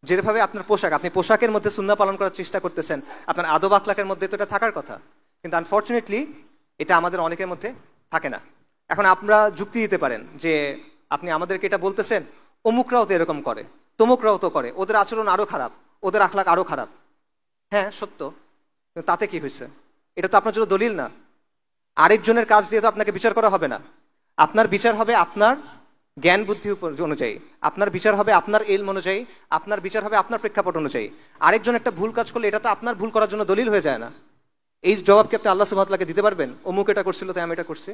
যেভাবে আপনার পোশাক, আপনি পোশাকের মধ্যে সুন্নাহ পালন করার চেষ্টা করতেছেন, আপনার আদব আখলাকের মধ্যে তো এটা থাকার কথা, কিন্তু আনফর্চুনেটলি এটা আমাদের অনেকের মধ্যে থাকে না। এখন আপনারা যুক্তি দিতে পারেন যে আপনি আমাদেরকে এটা বলতেছেন, অমুকরাও তো এরকম করে, তমুকরাও তো করে, ওদের আচরণ আরো খারাপ, ওদের আখলাক আরো খারাপ। হ্যাঁ সত্য, তাতে কি হয়েছে? এটা তো আপনার জন্য দলিল না। আরেকজনের কাজ দিয়ে তো আপনাকে বিচার করা হবে না। আপনার বিচার হবে আপনার জ্ঞান বুদ্ধি অনুযায়ী, আপনার বিচার হবে আপনার ইলম অনুযায়ী, আপনার বিচার হবে আপনার প্রেক্ষাপট অনুযায়ী। আরেকজন একটা ভুল কাজ করলে এটা তো আপনার ভুল করার জন্য দলিল হয়ে যায় না। এই জবাব কি আপনি আল্লাহ সুবহানাহু ওয়া তাআলাকে দিতে পারবেন? অমুক এটা করছিল তাই আমি এটা করছি?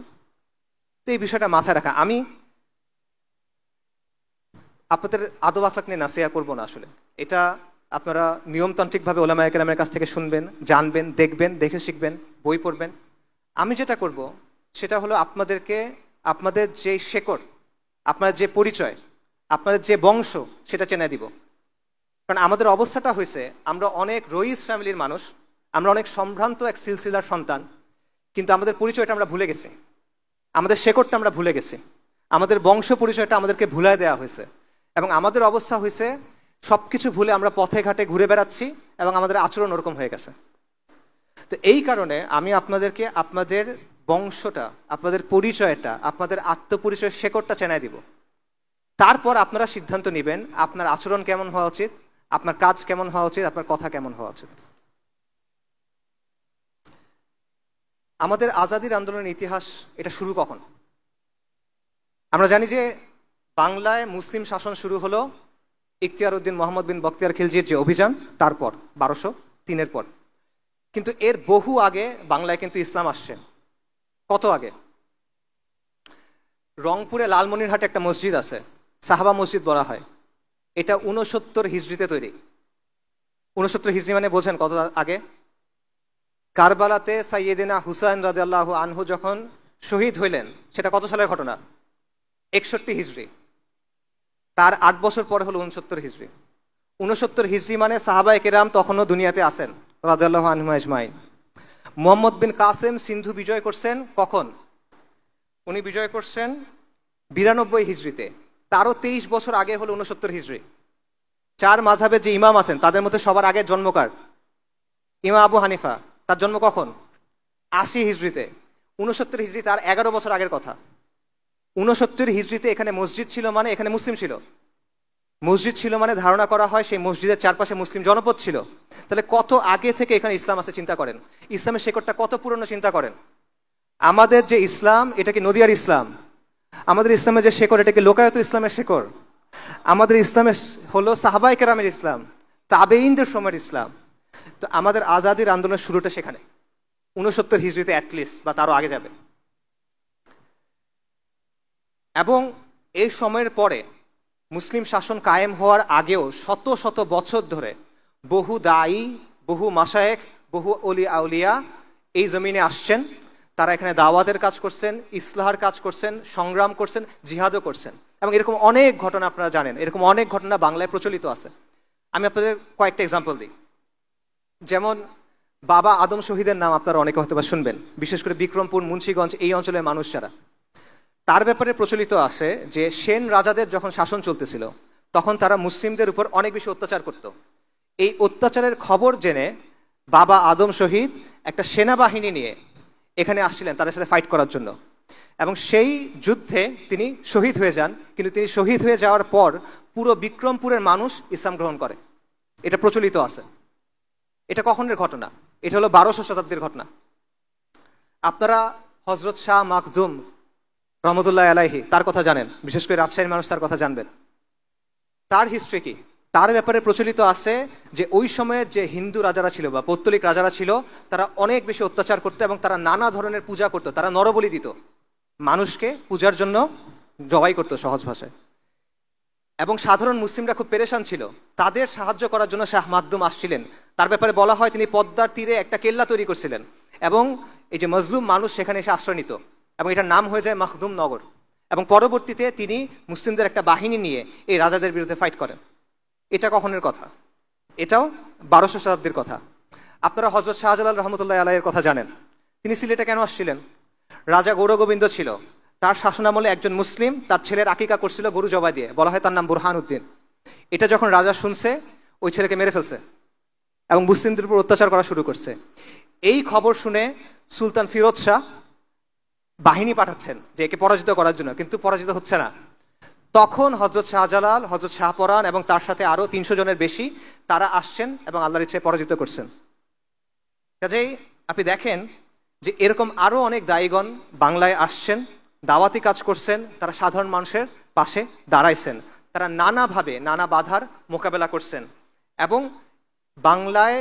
তো এই বিষয়টা মাথায় রাখা। আমি আপনাদের আদব আখলাক নিয়ে নাসিহা করবো না, আসলে এটা আপনারা নিয়মতান্ত্রিকভাবে ওলামায়ে কেরামের কাছ থেকে শুনবেন, জানবেন, দেখবেন, দেখে শিখবেন, বই পড়বেন। আমি যেটা করব সেটা হলো আপনাদেরকে আপনাদের যে শেকড়, আপনাদের যে পরিচয়, আপনাদের যে বংশ, সেটা চেনে দিব। কারণ আমাদের অবস্থাটা হয়েছে, আমরা অনেক রইস ফ্যামিলির মানুষ, আমরা অনেক সম্ভ্রান্ত এক সিলসিলার সন্তান, কিন্তু আমাদের পরিচয়টা আমরা ভুলে গেছি, আমাদের শেকড়টা আমরা ভুলে গেছি, আমাদের বংশ পরিচয়টা আমাদেরকে ভুলায় দেওয়া হয়েছে। এবং আমাদের অবস্থা হয়েছে সবকিছু ভুলে আমরা পথে ঘাটে ঘুরে বেড়াচ্ছি এবং আমাদের আচরণ ওরকম হয়ে গেছে। তো এই কারণে আমি আপনাদেরকে আপনাদের বংশটা, আপনাদের পরিচয়টা, আপনাদের আত্মপরিচয়ের শেকড়টা চেনাই দিব। তারপর আপনারা সিদ্ধান্ত নেবেন আপনার আচরণ কেমন হওয়া উচিত, আপনার কাজ কেমন হওয়া উচিত, আপনার কথা কেমন হওয়া উচিত। আমাদের আজাদির আন্দোলনের ইতিহাস, এটা শুরু কখন? আমরা জানি যে বাংলায় মুসলিম শাসন শুরু হলো ইখতিয়ার উদ্দিন মোহাম্মদ বিন বখতিয়ার খিলজির যে অভিযান, তারপর 1203-এর পর। কিন্তু এর বহু আগে বাংলায় কিন্তু ইসলাম আসছে। কত আগে? রংপুরে লালমনিরহাটে একটা মসজিদ আছে, সাহাবা মসজিদ বলা হয়। এটা 69 হিজরিতে তৈরি। 69 হিজরি মানে বোঝেন কত আগে? কারবালাতে সাইয়েদিনা হুসাইন রাদিয়াল্লাহু আনহু যখন শহীদ হইলেন, সেটা কত সালের ঘটনা? 61 হিজরি। তার 8 বছর পরে হলো 69 হিজরি। 69 হিজরি মানে সাহাবায়ে কেরাম তখনও দুনিয়াতে আছেন রাদিয়াল্লাহু আনহুম আজমাইন। মুহাম্মদ বিন কাসেম সিন্ধু বিজয় করছেন কখন? উনি বিজয় করছেন 92 হিজরিতে। তারও 23 বছর আগে হলো 69 হিজরি। 4 মাযহাবের যে ইমাম আছেন তাদের মধ্যে সবার আগে জন্মকার ইমাম আবু হানিফা, তার জন্ম কখন? 80 হিজরিতে। 69 হিজরি তার 11 বছর আগের কথা। 69 হিজরিতে এখানে মসজিদ ছিল মানে এখানে মুসলিম ছিল। মসজিদ ছিল মানে ধারণা করা হয় সেই মসজিদের চারপাশে মুসলিম জনপদ ছিল। তাহলে কত আগে থেকে এখানে ইসলাম আছে চিন্তা করেন। ইসলামের শেকড়টা কত পুরনো চিন্তা করেন। আমাদের যে ইসলাম এটা কি নদিয়ার ইসলাম? আমাদের ইসলামের যে শেকড় এটা কি লোকায়ত ইসলামের শেকড়? আমাদের ইসলামের হলো সাহাবায়ে কেরামের ইসলাম, তাবেঈনদের সময়ের ইসলাম। তো আমাদের আজাদির আন্দোলনের শুরুটা সেখানে 69 হিজরিতে অ্যাটলিস্ট, বা তারও আগে যাবে। এবং এই সময়ের পরে মুসলিম শাসন কায়েম হওয়ার আগেও শত শত বছর ধরে বহু দায়ী, বহু মাশায়েখ, বহু অলি আউলিয়া এই জমিনে আসছেন। তারা এখানে দাওয়াতের কাজ করছেন, ইসলাহার কাজ করছেন, সংগ্রাম করছেন, জিহাদও করছেন। এবং এরকম অনেক ঘটনা আপনারা জানেন, এরকম অনেক ঘটনা বাংলায় প্রচলিত আছে। আমি আপনাদের কয়েকটা এক্সাম্পল দিই। যেমন বাবা আদম শহীদের নাম আপনারা অনেকে হয়তো বা শুনবেন, বিশেষ করে বিক্রমপুর, মুন্সিগঞ্জ এই অঞ্চলের মানুষ যারা। তার ব্যাপারে প্রচলিত আছে যে সেন রাজাদের যখন শাসন চলতেছিল তখন তারা মুসলিমদের উপর অনেক বেশি অত্যাচার করত। এই অত্যাচারের খবর জেনে বাবা আদম শহীদ একটা সেনাবাহিনী নিয়ে এখানে আসছিলেন তাদের সাথে ফাইট করার জন্য। এবং সেই যুদ্ধে তিনি শহীদ হয়ে যান। কিন্তু তিনি শহীদ হয়ে যাওয়ার পর পুরো বিক্রমপুরের মানুষ ইসলাম গ্রহণ করে, এটা প্রচলিত আছে। এটা কখনের ঘটনা? এটা হলো 1200 শতাব্দীর ঘটনা। আপনারা হজরত শাহ মাখদুম রহমতুল্লাহ আলাইহি তার কথা জানেন, বিশেষ করে রাজশাহীর মানুষ তার কথা জানবেন। তার হিস্ট্রি কি? তার ব্যাপারে প্রচলিত আছে যে ওই সময়ের যে হিন্দু রাজারা ছিল বা পৌত্তলিক রাজারা ছিল তারা অনেক বেশি অত্যাচার করতো এবং তারা নানা ধরনের পূজা করতো। তারা নরবলি দিত, মানুষকে পূজার জন্য জবাই করতো সহজ ভাষায়। এবং সাধারণ মুসলিমরা খুব পেরেশান ছিল, তাদের সাহায্য করার জন্য শাহ মাখদুম আসছিলেন। তার ব্যাপারে বলা হয় তিনি পদ্মার তীরে একটা কেল্লা তৈরি করছিলেন এবং এই যে মজলুম মানুষ সেখানে এসে আশ্রয় নিত এবং এটার নাম হয়ে যায় মাখদুম নগর। এবং পরবর্তীতে তিনি মুসলিমদের একটা বাহিনী নিয়ে এই রাজাদের বিরুদ্ধে ফাইট করেন। এটা কখনের কথা? এটাও 1200 শতাব্দীর কথা। আপনারা হজরত শাহজালাল রহমতুল্লাহ আলাইয়ের কথা জানেন। তিনি সিলেটে কেন আসছিলেন? রাজা গৌরগোবিন্দ ছিল, তার শাসনামলে একজন মুসলিম তার ছেলের আকিকা করছিল গরু জবাই দিয়ে, বলা হয় তার নাম বুরহান উদ্দিন। এটা যখন রাজা শুনছে ওই ছেলেকে মেরে ফেলছে এবং মুসলিমদের উপর অত্যাচার করা শুরু করছে। এই খবর শুনে সুলতান ফিরোজ শাহ বাহিনী পাঠাচ্ছেন যে একে পরাজিত করার জন্য, কিন্তু পরাজিত হচ্ছে না। তখন হজরত শাহজালাল, হজরত শাহপরান এবং তার সাথে আরো 300 জনের বেশি তারা আসছেন এবং আল্লাহর ইচ্ছায় পরাজিত করছেন। কাজেই আপনি দেখেন যে এরকম আরো অনেক দায়ীগণ বাংলায় আসছেন, দাওয়াতি কাজ করছেন, তারা সাধারণ মানুষের পাশে দাঁড়াইছেন, তারা নানাভাবে নানা বাধার মোকাবেলা করছেন। এবং বাংলায়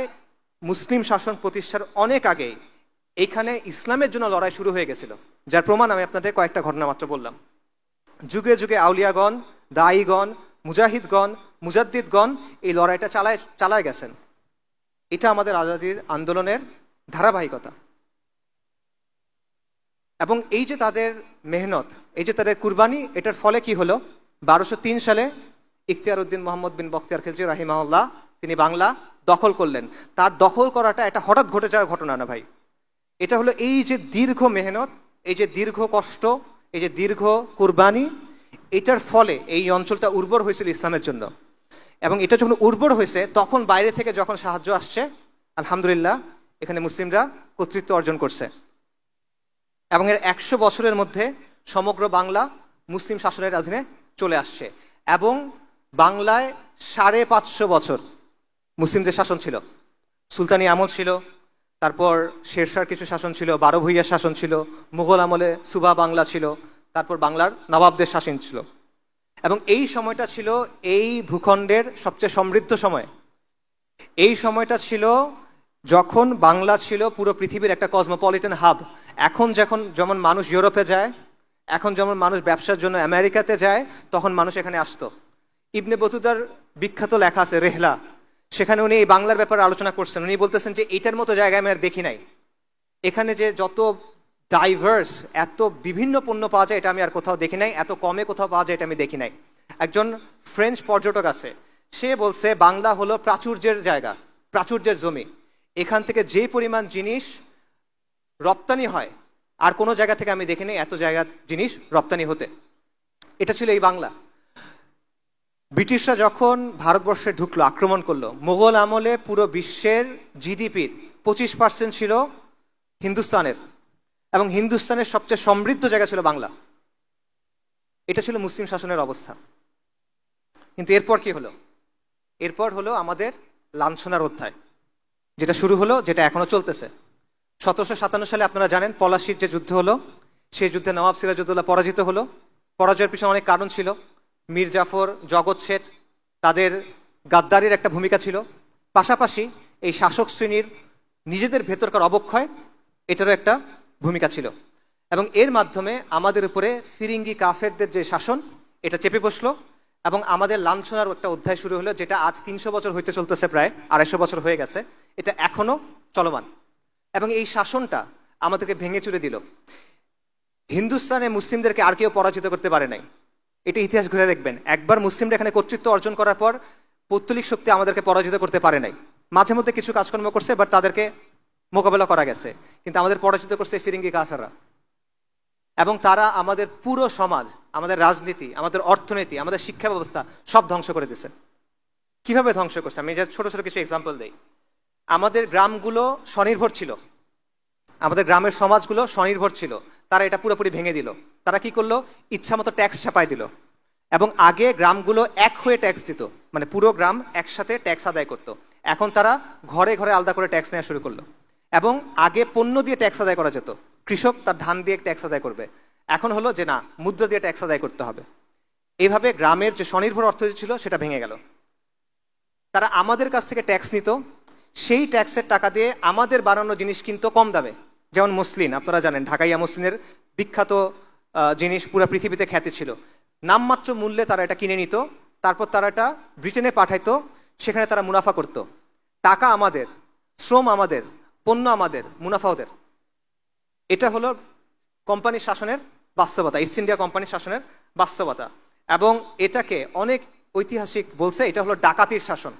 মুসলিম শাসন প্রতিষ্ঠার অনেক আগেই এখানে ইসলামের জন্য লড়াই শুরু হয়ে গেছিল, যার প্রমাণ আমি আপনাদের কয়েকটা ঘটনা মাত্র বললাম। যুগে যুগে আউলিয়াগণ, দায়ীগণ, মুজাহিদগণ, মুজাদ্দিদগণ এই লড়াইটা চালায় গেছেন। এটা আমাদের আজাদির আন্দোলনের ধারাবাহিকতা। এবং এই যে তাদের মেহনত, এই যে তাদের কুরবানি, এটার ফলে কি হলো? 1203 সালে ইখতিয়ার উদ্দিন মোহাম্মদ বিন বখতিয়ার খিলজি রাহিমাহুল্লাহ তিনি বাংলা দখল করলেন। তার দখল করাটা এটা হঠাৎ ঘটে যাওয়ার ঘটনা না ভাই। এটা হলো এই যে দীর্ঘ মেহনত, এই যে দীর্ঘ কষ্ট, এই যে দীর্ঘ কুরবানি, এটার ফলে এই অঞ্চলটা উর্বর হয়েছিল ইসলামের জন্য। এবং এটা যখন উর্বর হয়েছে তখন বাইরে থেকে যখন সাহায্য আসছে, আলহামদুলিল্লাহ এখানে মুসলিমরা কর্তৃত্ব অর্জন করছে। এবং এর 100 বছরের মধ্যে সমগ্র বাংলা মুসলিম শাসনের অধীনে চলে আসছে। এবং বাংলায় 550 বছর মুসলিমদের শাসন ছিল। সুলতানি আমল ছিল, তারপর শেরশাহর কিছু শাসন ছিল, 12 ভূঁইয়ার শাসন ছিল, মুঘল আমলে সুবা বাংলা ছিল, তারপর বাংলার নবাবদের শাসন ছিল। এবং এই সময়টা ছিল এই ভূখণ্ডের সবচেয়ে সমৃদ্ধ সময়। এই সময়টা ছিল যখন বাংলা ছিল পুরো পৃথিবীর একটা কসমোপলিটন হাব। এখন যেমন মানুষ ইউরোপে যায়, এখন যেমন মানুষ ব্যবসার জন্য আমেরিকাতে যায়, তখন মানুষ এখানে আসতো। ইবনে বতুতার বিখ্যাত লেখা আছে রেহলা, সেখানে উনি এই বাংলার ব্যাপারে আলোচনা করছেন। উনি বলতেছেন যে এটার মতো জায়গায় আমি আর দেখি নাই। এখানে যে যত ডাইভার্স, এত বিভিন্ন পণ্য পাওয়া যায় এটা আমি আর কোথাও দেখি নাই, এত কমে কোথাও পাওয়া যায় এটা আমি দেখি নাই। একজন ফ্রেঞ্চ পর্যটক আছে, সে বলছে বাংলা হলো প্রাচুর্যের জায়গা, প্রাচুর্যের জমি। এখান থেকে যে পরিমাণ জিনিস রপ্তানি হয় আর কোনো জায়গা থেকে আমি দেখিনি এত জায়গা জিনিস রপ্তানি হতে। এটা ছিল এই বাংলা। ব্রিটিশরা যখন ভারতবর্ষে ঢুকলো, আক্রমণ করলো, মোগল আমলে পুরো বিশ্বের জিডিপির 25% ছিল হিন্দুস্তানের, এবং হিন্দুস্তানের সবচেয়ে সমৃদ্ধ জায়গা ছিল বাংলা। এটা ছিল মুসলিম শাসনের অবস্থা। কিন্তু এরপর কি হলো? এরপর হলো আমাদের লাঞ্ছনার অধ্যায়, যেটা শুরু হলো, যেটা এখনো চলতেছে। 1757 সালে আপনারা জানেন পলাশির যে যুদ্ধ হলো, সেই যুদ্ধে নবাব সিরাজউদ্দৌলা পরাজিত হলো। পরাজয়ের পিছনে অনেক কারণ ছিল। মীর জাফর, জগৎ শেঠ, তাদের গাদ্দারির একটা ভূমিকা ছিল। পাশাপাশি এই শাসক শ্রেণীর নিজেদের ভেতরকার অবক্ষয়, এটারও একটা ভূমিকা ছিল। এবং এর মাধ্যমে আমাদের উপরে ফিরিঙ্গি কাফেরদের যে শাসন, এটা চেপে বসলো এবং আমাদের লাঞ্ছনার একটা অধ্যায় শুরু হলো, যেটা আজ 300 বছর হইতে চলতেছে, প্রায় 250 বছর হয়ে গেছে। এটা এখনো চলমান এবং এই শাসনটা আমাদেরকে ভেঙে চুরে দিল। হিন্দুস্তানে মুসলিমদেরকে আর কেউ পরাজিত করতে পারে নাই। এটা ইতিহাস ঘুরে দেখবেন, একবার মুসলিমরা এখানে কর্তৃত্ব অর্জন করার পর পৌত্তলিক শক্তি আমাদেরকে পরাজিত করতে পারে নাই। মাঝে মধ্যে কিছু কাজকর্ম করছে, বাট তাদেরকে মোকাবেলা করা গেছে। কিন্তু আমাদের পরাজিত করছে ফিরিঙ্গি কাফেররা, এবং তারা আমাদের পুরো সমাজ, আমাদের রাজনীতি, আমাদের অর্থনীতি, আমাদের শিক্ষা ব্যবস্থা সব ধ্বংস করে দিছে। কিভাবে ধ্বংস করছে? আমি যে ছোট ছোট কিছু এক্সাম্পল দেই। আমাদের গ্রামগুলো স্বনির্ভর ছিল, আমাদের গ্রামের সমাজগুলো স্বনির্ভর ছিল, তারা এটা পুরোপুরি ভেঙে দিল। তারা কি করলো? ইচ্ছা মতো ট্যাক্স ছাপাই দিল। এবং আগে গ্রামগুলো এক হয়ে ট্যাক্স দিত, মানে পুরো গ্রাম একসাথে ট্যাক্স আদায় করত। এখন তারা ঘরে ঘরে আলাদা করে ট্যাক্স নেওয়া শুরু করলো। এবং আগে পণ্য দিয়ে ট্যাক্স আদায় করা যেত, কৃষক তার ধান দিয়ে ট্যাক্স আদায় করবে। এখন হলো যে না, মুদ্রা দিয়ে ট্যাক্স আদায় করতে হবে। এইভাবে গ্রামের যে স্বনির্ভর অর্থনীতি ছিল সেটা ভেঙে গেল। তারা আমাদের কাছ থেকে ট্যাক্স নিত, সেই ট্যাক্সের টাকা দিয়ে আমাদের বানানো জিনিস কিনতো কম দামে। যেমন মসলিন, আপনারা জানেন ঢাকাইয়া মসলিনের বিখ্যাত জিনিস পুরো পৃথিবীতে খ্যাতি ছিল। নামমাত্র মূল্যে তারা এটা কিনে নিত, তারপর তারা এটা ব্রিটেনে পাঠাইতো, সেখানে তারা মুনাফা করত। টাকা আমাদের, শ্রম আমাদের, পণ্য আমাদের, মুনাফা ওদের। এটা হলো কোম্পানির শাসনের বাস্তবতা, ইস্ট ইন্ডিয়া কোম্পানির শাসনের বাস্তবতা। এবং এটাকে অনেক ঐতিহাসিক বলছে এটা হলো ডাকাতির শাসন।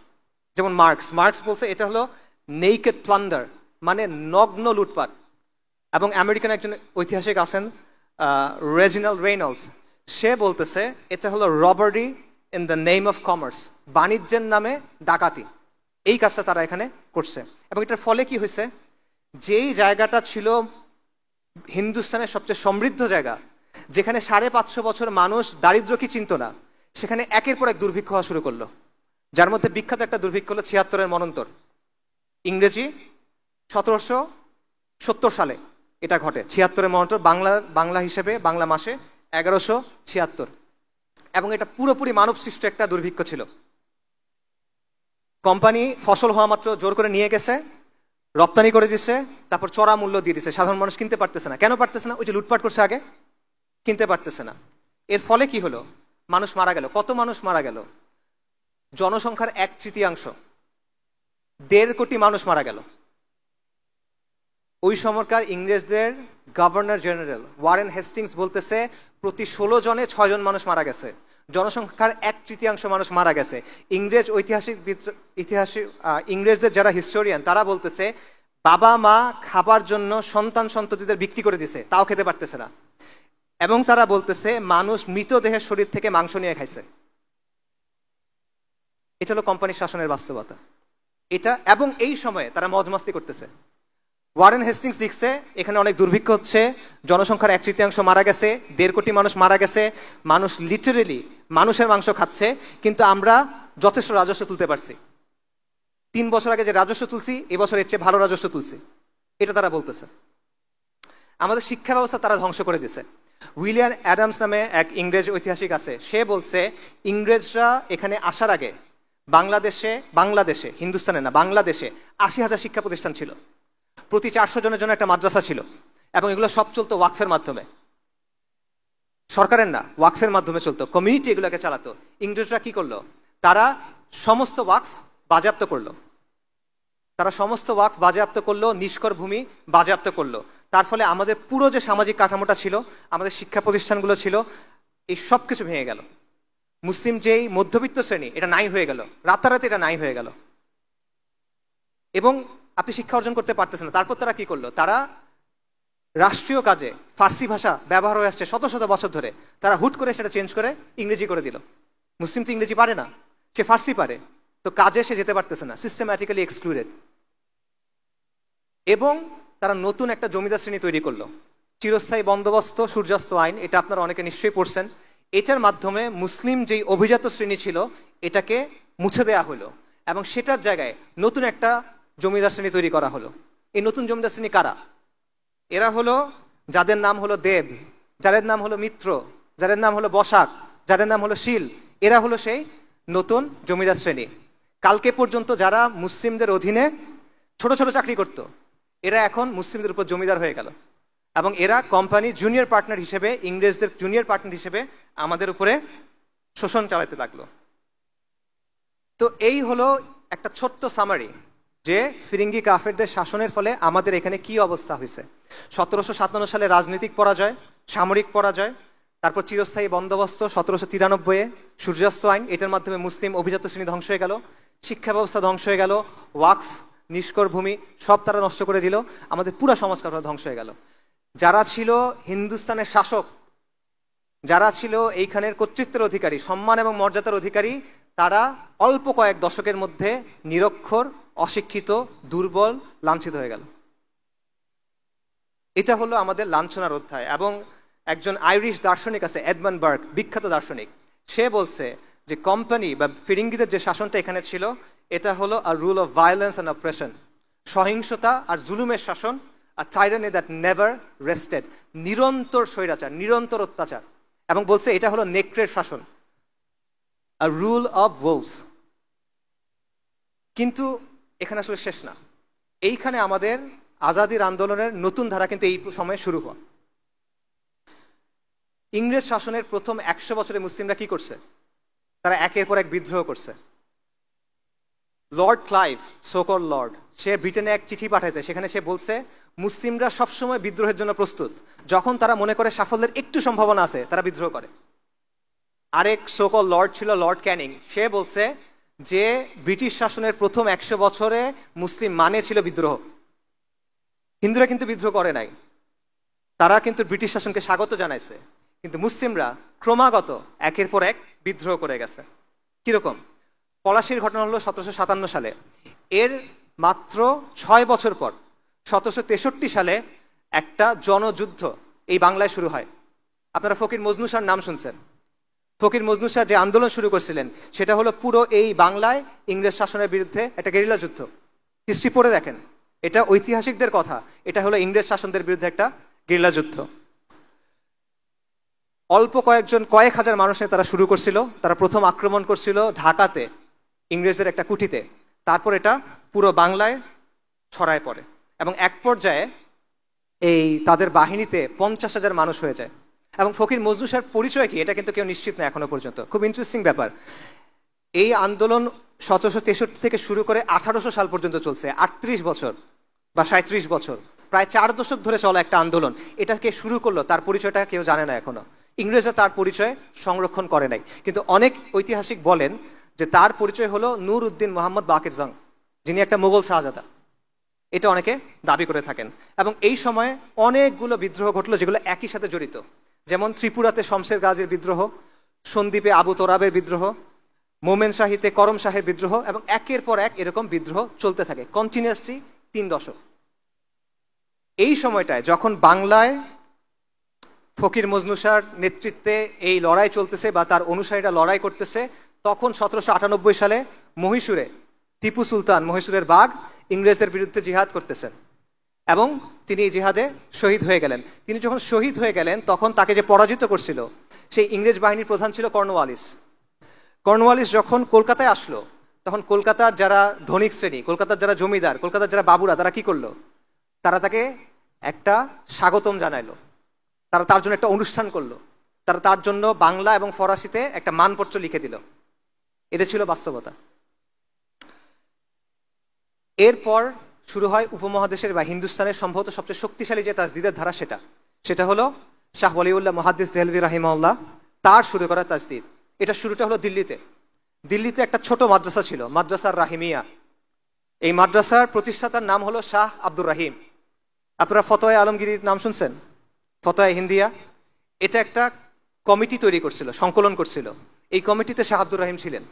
যেমন মার্কস বলছে এটা হলো নেকেড প্লান্ডার, মানে নগ্ন লুটপাট। এবং আমেরিকান একজন ঐতিহাসিক আছেন রেজিনাল্ড রেইনল্ডস, সে বলতেছে এটা হলো robbery in the name of commerce, বাণিজ্যের নামে ডাকাতি। এই কাজটা তারা এখানে করছে। এবং এটার ফলে কি হয়েছে? যেই জায়গাটা ছিল হিন্দুস্তানের সবচেয়ে সমৃদ্ধ জায়গা, যেখানে 550 বছর মানুষ দারিদ্র কি চিনত না, সেখানে একের পর এক দুর্ভিক্ষ হওয়া শুরু করলো। যার মধ্যে বিখ্যাত একটা দুর্ভিক্ষ হলো 76-এর মনন্তর, ইংরেজি 1770 সালে এটা ঘটে। 76-এর মনন্তর, বাংলা হিসেবে বাংলা মাসে 1176। এবং এটা পুরোপুরি মানব সৃষ্ট একটা দুর্ভিক্ষ ছিল। কোম্পানি ফসল হওয়া মাত্র জোর করে নিয়ে গেছে, রপ্তানি করে দিচ্ছে, তারপর চড়া মূল্য দিয়ে দিচ্ছে। সাধারণ মানুষ কিনতে পারতেছে না। কেন পারতেছে না? ওই যে লুটপাট করছে আগে, কিনতে পারতেছে না। এর ফলে কি হলো? মানুষ মারা গেল। কত মানুষ মারা গেল? জনসংখ্যার 1/3, 1.5 কোটি মানুষ মারা গেল। ওই সময়কার ইংরেজদের গভর্নর জেনারেল ওয়ারেন হেস্টিংস বলতেছে প্রতি 16 জনে 6 জন মানুষ মারা গেছে। জনসংখ্যার 1/3 মানুষ মারা গেছে। ইংরেজদের যারা হিস্টোরিয়ান তারা বলতেছে বাবা মা খাবার জন্য সন্তান সন্ততিদের বিক্রি করে দিছে, তাও খেতে পারতেছে না। এবং তারা বলতেছে মানুষ মৃতদেহের শরীর থেকে মাংস নিয়ে খাইছে। এটা হলো কোম্পানির শাসনের বাস্তবতা। এটা, এবং এই সময়ে তারা মজমাস্তি করতেছে। ওয়ারেন হেস্টিংস লিখছে এখানে অনেক দুর্ভিক্ষ হচ্ছে, জনসংখ্যার 1/3 মারা গেছে, 1.5 কোটি মানুষ মারা গেছে, মানুষ লিটারেলি মানুষের মাংস খাচ্ছে, কিন্তু আমরা যথেষ্ট রাজস্ব তুলতে পারছি। 3 বছর আগে যে রাজস্ব তুলছি, এবছর এর চেয়ে ভালো রাজস্ব তুলছি, এটা তারা বলতেছে। আমাদের শিক্ষা ব্যবস্থা তারা ধ্বংস করে দিছে। উইলিয়াম অ্যাডামস নামে এক ইংরেজ ঐতিহাসিক আছে, সে বলছে ইংরেজরা এখানে আসার আগে বাংলাদেশে হিন্দুস্তানে না, বাংলাদেশে 80,000 শিক্ষা প্রতিষ্ঠান ছিল। প্রতি 400 জনের জন্য একটা মাদ্রাসা ছিল, এবং এগুলো সব চলতো ওয়াকফের মাধ্যমে, সরকারের না, ওয়াকফের মাধ্যমে চলতো। কমিউনিটি এগুলোকে চালাতো। ইংরেজরা কি করলো? তারা সমস্ত ওয়াকফ বাজেয়াপ্ত করলো, নিষ্কর ভূমি বাজেয়াপ্ত করলো। তার ফলে আমাদের পুরো যে সামাজিক কাঠামোটা ছিল, আমাদের শিক্ষা প্রতিষ্ঠানগুলো ছিল, এই সব কিছু ভেঙে গেল। মুসলিম যেই মধ্যবিত্ত শ্রেণী এটা নাই হয়ে গেল, রাতারাতি এটা নাই হয়ে গেল, এবং আপনি শিক্ষা অর্জন করতে পারতেছেন না। তারপর তারা কি করলো, তারা রাষ্ট্রীয় কাজে ফার্সি ভাষা ব্যবহার হয়ে আসছে শত শত বছর ধরে, তারা হুট করে সেটা চেঞ্জ করে ইংরেজি করে দিল। মুসলিম তো ইংরেজি পারে না, সে ফার্সি পারে, তো কাজে সে যেতে পারতেছে না, সিস্টেম্যাটিক্যালি এক্সক্লুডেড। এবং তারা নতুন একটা জমিদার শ্রেণী তৈরি করলো, চিরস্থায়ী বন্দোবস্ত সূর্যাস্ত আইন, এটা আপনারা অনেকে নিশ্চয়ই পড়ছেন। এটার মাধ্যমে মুসলিম যেই অভিজাত শ্রেণী ছিল এটাকে মুছে দেয়া হলো, এবং সেটার জায়গায় নতুন একটা জমিদার শ্রেণী তৈরি করা হলো। এই নতুন জমিদার শ্রেণী কারা? এরা হলো যাদের নাম হলো দেব, যাদের নাম হলো মিত্র, যাদের নাম হলো বসাক, যাদের নাম হলো শীল। এরা হলো সেই নতুন জমিদার শ্রেণী। কালকে পর্যন্ত যারা মুসলিমদের অধীনে ছোট ছোট চাকরি করত, এরা এখন মুসলিমদের উপর জমিদার হয়ে গেল, এবং এরা কোম্পানি জুনিয়র পার্টনার হিসেবে, ইংরেজদের জুনিয়র পার্টনার হিসেবে আমাদের উপরে শোষণ চালাতে লাগলো। তো এই হলো একটা ছোট্ট সামারি যে ফিরিঙ্গি কাফেরদের শাসনের ফলে আমাদের এখানে কি অবস্থা হয়েছে। 1757 সালে রাজনৈতিক পরাজয়, সামরিক পরাজয়, তারপর চিরস্থায়ী বন্দোবস্ত 1793-এ সূর্যাস্ত আইন, এটার মাধ্যমে মুসলিম অভিজাত শ্রেণী ধ্বংস হয়ে গেল, শিক্ষা ব্যবস্থা ধ্বংস হয়ে গেল, ওয়াকফ নিষ্কর ভূমি সব তারা নষ্ট করে দিল, আমাদের পুরো সংস্কার ধ্বংস হয়ে গেল। যারা ছিল হিন্দুস্তানের শাসক, যারা ছিল এইখানের কর্তৃত্বের অধিকারী, সম্মান এবং মর্যাদার অধিকারী, তারা অল্প কয়েক দশকের মধ্যে নিরক্ষর, অশিক্ষিত, দুর্বল, লাঞ্ছিত হয়ে গেল। এটা হলো আমাদের লাঞ্ছনার অধ্যায়। এবং একজন আইরিশ দার্শনিক আছে, এডমন্ড বার্গ, বিখ্যাত দার্শনিক, সে বলছে যে কোম্পানি বা ফিরিঙ্গিদের যে শাসনটা এখানে ছিল এটা হলো আ রুল অফ ভায়োলেন্স অ্যান্ড অপ্রেশন, সহিংসতা আর জুলুমের শাসন, আর টাইরানি দ্যাট নেভার রেস্টেড, নিরন্তর স্বৈরাচার, নিরন্তর অত্যাচার। এবং বলছে এটা হলো নেকড়ের শাসন, আ রুল অফ ওলস। কিন্তু এখানে আসলে শেষ না, এইখানে আমাদের আজাদির আন্দোলনের নতুন ধারা কিন্তু এই সময়ে শুরু হওয়া। ইংরেজ শাসনের প্রথম 100 বছরে মুসলিমরা কি করছে? তারা একের পর এক বিদ্রোহ করছে। লর্ড ক্লাইভ, সোকল লর্ড, সে ব্রিটেনে এক চিঠি পাঠাইছে, সেখানে সে বলছে মুসলিমরা সবসময় বিদ্রোহের জন্য প্রস্তুত, যখন তারা মনে করে সাফল্যের একটু সম্ভাবনা আছে তারা বিদ্রোহ করে। আরেক সোকল লর্ড ছিল লর্ড ক্যানিং, সে বলছে যে ব্রিটিশ শাসনের প্রথম 100 বছরে মুসলিম মানে ছিল বিদ্রোহ। হিন্দুরা কিন্তু বিদ্রোহ করে নাই, তারা কিন্তু ব্রিটিশ শাসনকে স্বাগত জানাইছে, কিন্তু মুসলিমরা ক্রমাগত একের পর এক বিদ্রোহ করে গেছে। কিরকম? পলাশির ঘটনা হলো 1757 সালে, এর মাত্র 6 বছর পর 1763 সালে একটা জনযুদ্ধ এই বাংলায় শুরু হয়। আপনারা ফকির মজনু শাহর নাম শুনছেন। ফকির মজনু শাহ যে আন্দোলন শুরু করেছিলেন সেটা হলো পুরো এই বাংলায় ইংরেজ শাসনের বিরুদ্ধে একটা গেরিলা যুদ্ধ। হিস্ট্রি পড়ে দেখেন, এটা ঐতিহাসিকদের কথা, এটা হলো ইংরেজ শাসনদের বিরুদ্ধে একটা গেরিলা যুদ্ধ। অল্প কয়েক হাজার মানুষের তারা শুরু করছিল। তারা প্রথম আক্রমণ করছিল ঢাকাতে, ইংরেজদের একটা কুঠিতে, তারপর এটা পুরো বাংলায় ছড়ায় পড়ে, এবং এক পর্যায়ে এই তাদের বাহিনীতে 50,000 মানুষ হয়ে যায়। এবং ফকির মজনু শাহর পরিচয় কি এটা কিন্তু কেউ নিশ্চিত না এখনো পর্যন্ত। খুব ইন্টারেস্টিং ব্যাপার, এই আন্দোলন 1763 থেকে শুরু করে 1800 সাল পর্যন্ত চলছে, 38 বছর বা 37 বছর, প্রায় 4 দশক ধরে চলা একটা আন্দোলন। এটা কে শুরু করলো তার পরিচয়টা কেউ জানে না এখনো, ইংরেজরা তার পরিচয় সংরক্ষণ করে নাই। কিন্তু অনেক ঐতিহাসিক বলেন যে তার পরিচয় হলো নূর উদ্দিন মোহাম্মদ বাকির জং, যিনি একটা মোগল শাহজাদা, এটা অনেকে দাবি করে থাকেন। এবং এই সময়ে অনেকগুলো বিদ্রোহ ঘটলো যেগুলো একই সাথে জড়িত, যেমন ত্রিপুরাতে শমশের গাজীর বিদ্রোহ, সন্দ্বীপে আবু তোরাবের বিদ্রোহ, মোমেন শাহিতে করম শাহের বিদ্রোহ, এবং একের পর এক এরকম বিদ্রোহ চলতে থাকে কন্টিনিউয়াসলি 3 দশক। এই সময়টায় যখন বাংলায় ফকির মজনু শাহর নেতৃত্বে এই লড়াই চলতেছে বা তার অনুসারীরা লড়াই করতেছে, তখন 1798 সালে মহীশূরে টিপু সুলতান, মহীশূরের বাঘ, ইংরেজদের বিরুদ্ধে জিহাদ করতেছেন, এবং তিনি এই জিহাদে শহীদ হয়ে গেলেন। তিনি যখন শহীদ হয়ে গেলেন তখন তাকে যে পরাজিত করছিল সেই ইংরেজ বাহিনীর প্রধান ছিল কর্নওয়ালিস। কর্নওয়ালিস যখন কলকাতায় আসলো তখন কলকাতার যারা ধনিক শ্রেণী, কলকাতার যারা জমিদার, কলকাতার যারা বাবুরা, তারা কি করলো? তারা তাকে একটা স্বাগতম জানাইলো, তারা তার জন্য একটা অনুষ্ঠান করলো, তারা তার জন্য বাংলা এবং ফরাসিতে একটা মানপত্র লিখে দিল। এটা ছিল বাস্তবতা। এরপর শুরু হয় উপমহাদেশের বা হিন্দুস্তানের সম্ভবত সবচেয়ে শক্তিশালী যে তাজদিদের ধারা, সেটা হলো শাহ ওয়ালিউল্লাহ মুহাদ্দিস দেহলভী রাহিমাহুল্লাহ তার শুরু করা তাজদিদ। এটা শুরুটা হলো দিল্লিতে। দিল্লিতে একটা ছোট মাদ্রাসা ছিল, মাদ্রাসার রাহিমিয়া। এই মাদ্রাসার প্রতিষ্ঠাতার নাম হলো শাহ আব্দুর রাহিম। আপনারা ফতোয়া আলমগীরির নাম শুনছেন? ফতোয়া হিন্দিয়া, এটা একটা কমিটি তৈরি করছিল, সংকলন করছিল। এই কমিটিতে শাহ আব্দুর রাহিম ছিলেন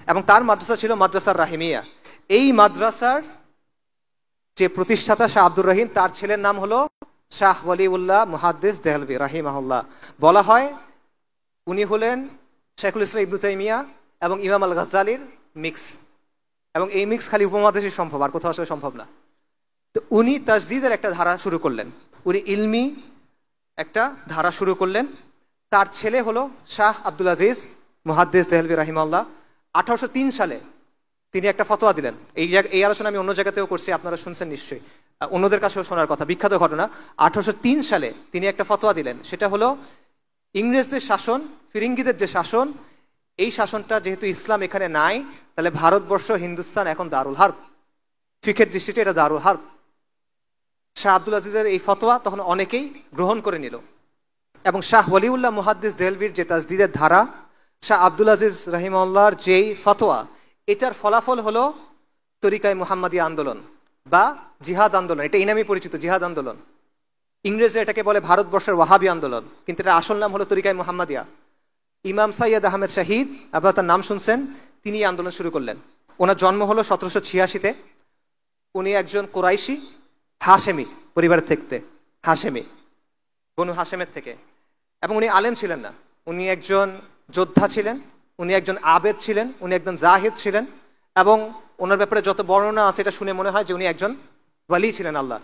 এবং তার মাদ্রাসা ছিল মাদ্রাসার রাহিমিয়া। এই মাদ্রাসার যে প্রতিষ্ঠাতা শাহ আব্দুর রহিম, তার ছেলের নাম হলো শাহ ওয়ালিউল্লাহ মুহাদ্দিস দেহলভী রাহিমাহুল্লাহ। বলা হয় উনি হলেন শেখুল ইসলাম ইবনু তাইমিয়া এবং ইমাম আল গাজ্জালির মিক্স, এবং এই মিক্স খালি উপমহাদেশে সম্ভব, আর কোথাও আসলে সম্ভব না। তো উনি তাজদিদের একটা ধারা শুরু করলেন, উনি ইলমি একটা ধারা শুরু করলেন। তার ছেলে হলো শাহ আব্দুল আজিজ মুহাদ্দিস দেহলভী রাহিমাহুল্লাহ। 1803 সালে তিনি একটা ফতোয়া দিলেন। এই আলোচনা আমি অন্য জায়গাতেও করছি, আপনারা শুনছেন নিশ্চয়ই, অন্যদের কাছেও শোনার কথা, বিখ্যাত ঘটনা। 1803 সালে তিনি একটা ফতোয়া দিলেন, সেটা হলো ইংরেজদের শাসন, ফিরিঙ্গিদের যে শাসন, এই শাসনটা যেহেতু ইসলাম এখানে নাই, তাহলে ভারতবর্ষ হিন্দুস্তান এখন দারুল হার্ব, ফিকের দৃষ্টিতে এটা দারুল হার্ব। শাহ আব্দুল আজিজের এই ফতোয়া তখন অনেকেই গ্রহণ করে নিল, এবং শাহ ওয়ালিউল্লাহ মুহাদ্দিস দেহলভীর যে তাজদিদের ধারা, শাহ আব্দুল আজিজ রাহিমাহুল্লাহর যেই ফতোয়া, এটার ফলাফল হলো তরিকায়ে মুহাম্মাদিয়া আন্দোলন বা জিহাদ আন্দোলন। এটা এই নামে পরিচিত, জিহাদ আন্দোলন। ইংরেজরা এটাকে বলে ভারতবর্ষের ওয়াহাবি আন্দোলন, কিন্তু এটা আসল নাম হলো তরিকায়ে মুহাম্মাদিয়া। ইমাম সাইয়্যেদ আহমেদ শাহিদ, আপনারা তার নাম শুনছেন, তিনি এই আন্দোলন শুরু করলেন। ওনার জন্ম হলো 1786-তে। উনি একজন কুরাইশি হাশেমি পরিবারের থেকে, হাশেমি বনু হাশেমের থেকে, এবং উনি আলেম ছিলেন না। উনি একজন যোদ্ধা ছিলেন, উনি একজন আবেদ ছিলেন, উনি একজন জাহিদ ছিলেন, এবং ওনার ব্যাপারে যত বর্ণনা আছে এটা শুনে মনে হয় যে উনি একজন ওয়ালি ছিলেন আল্লাহ।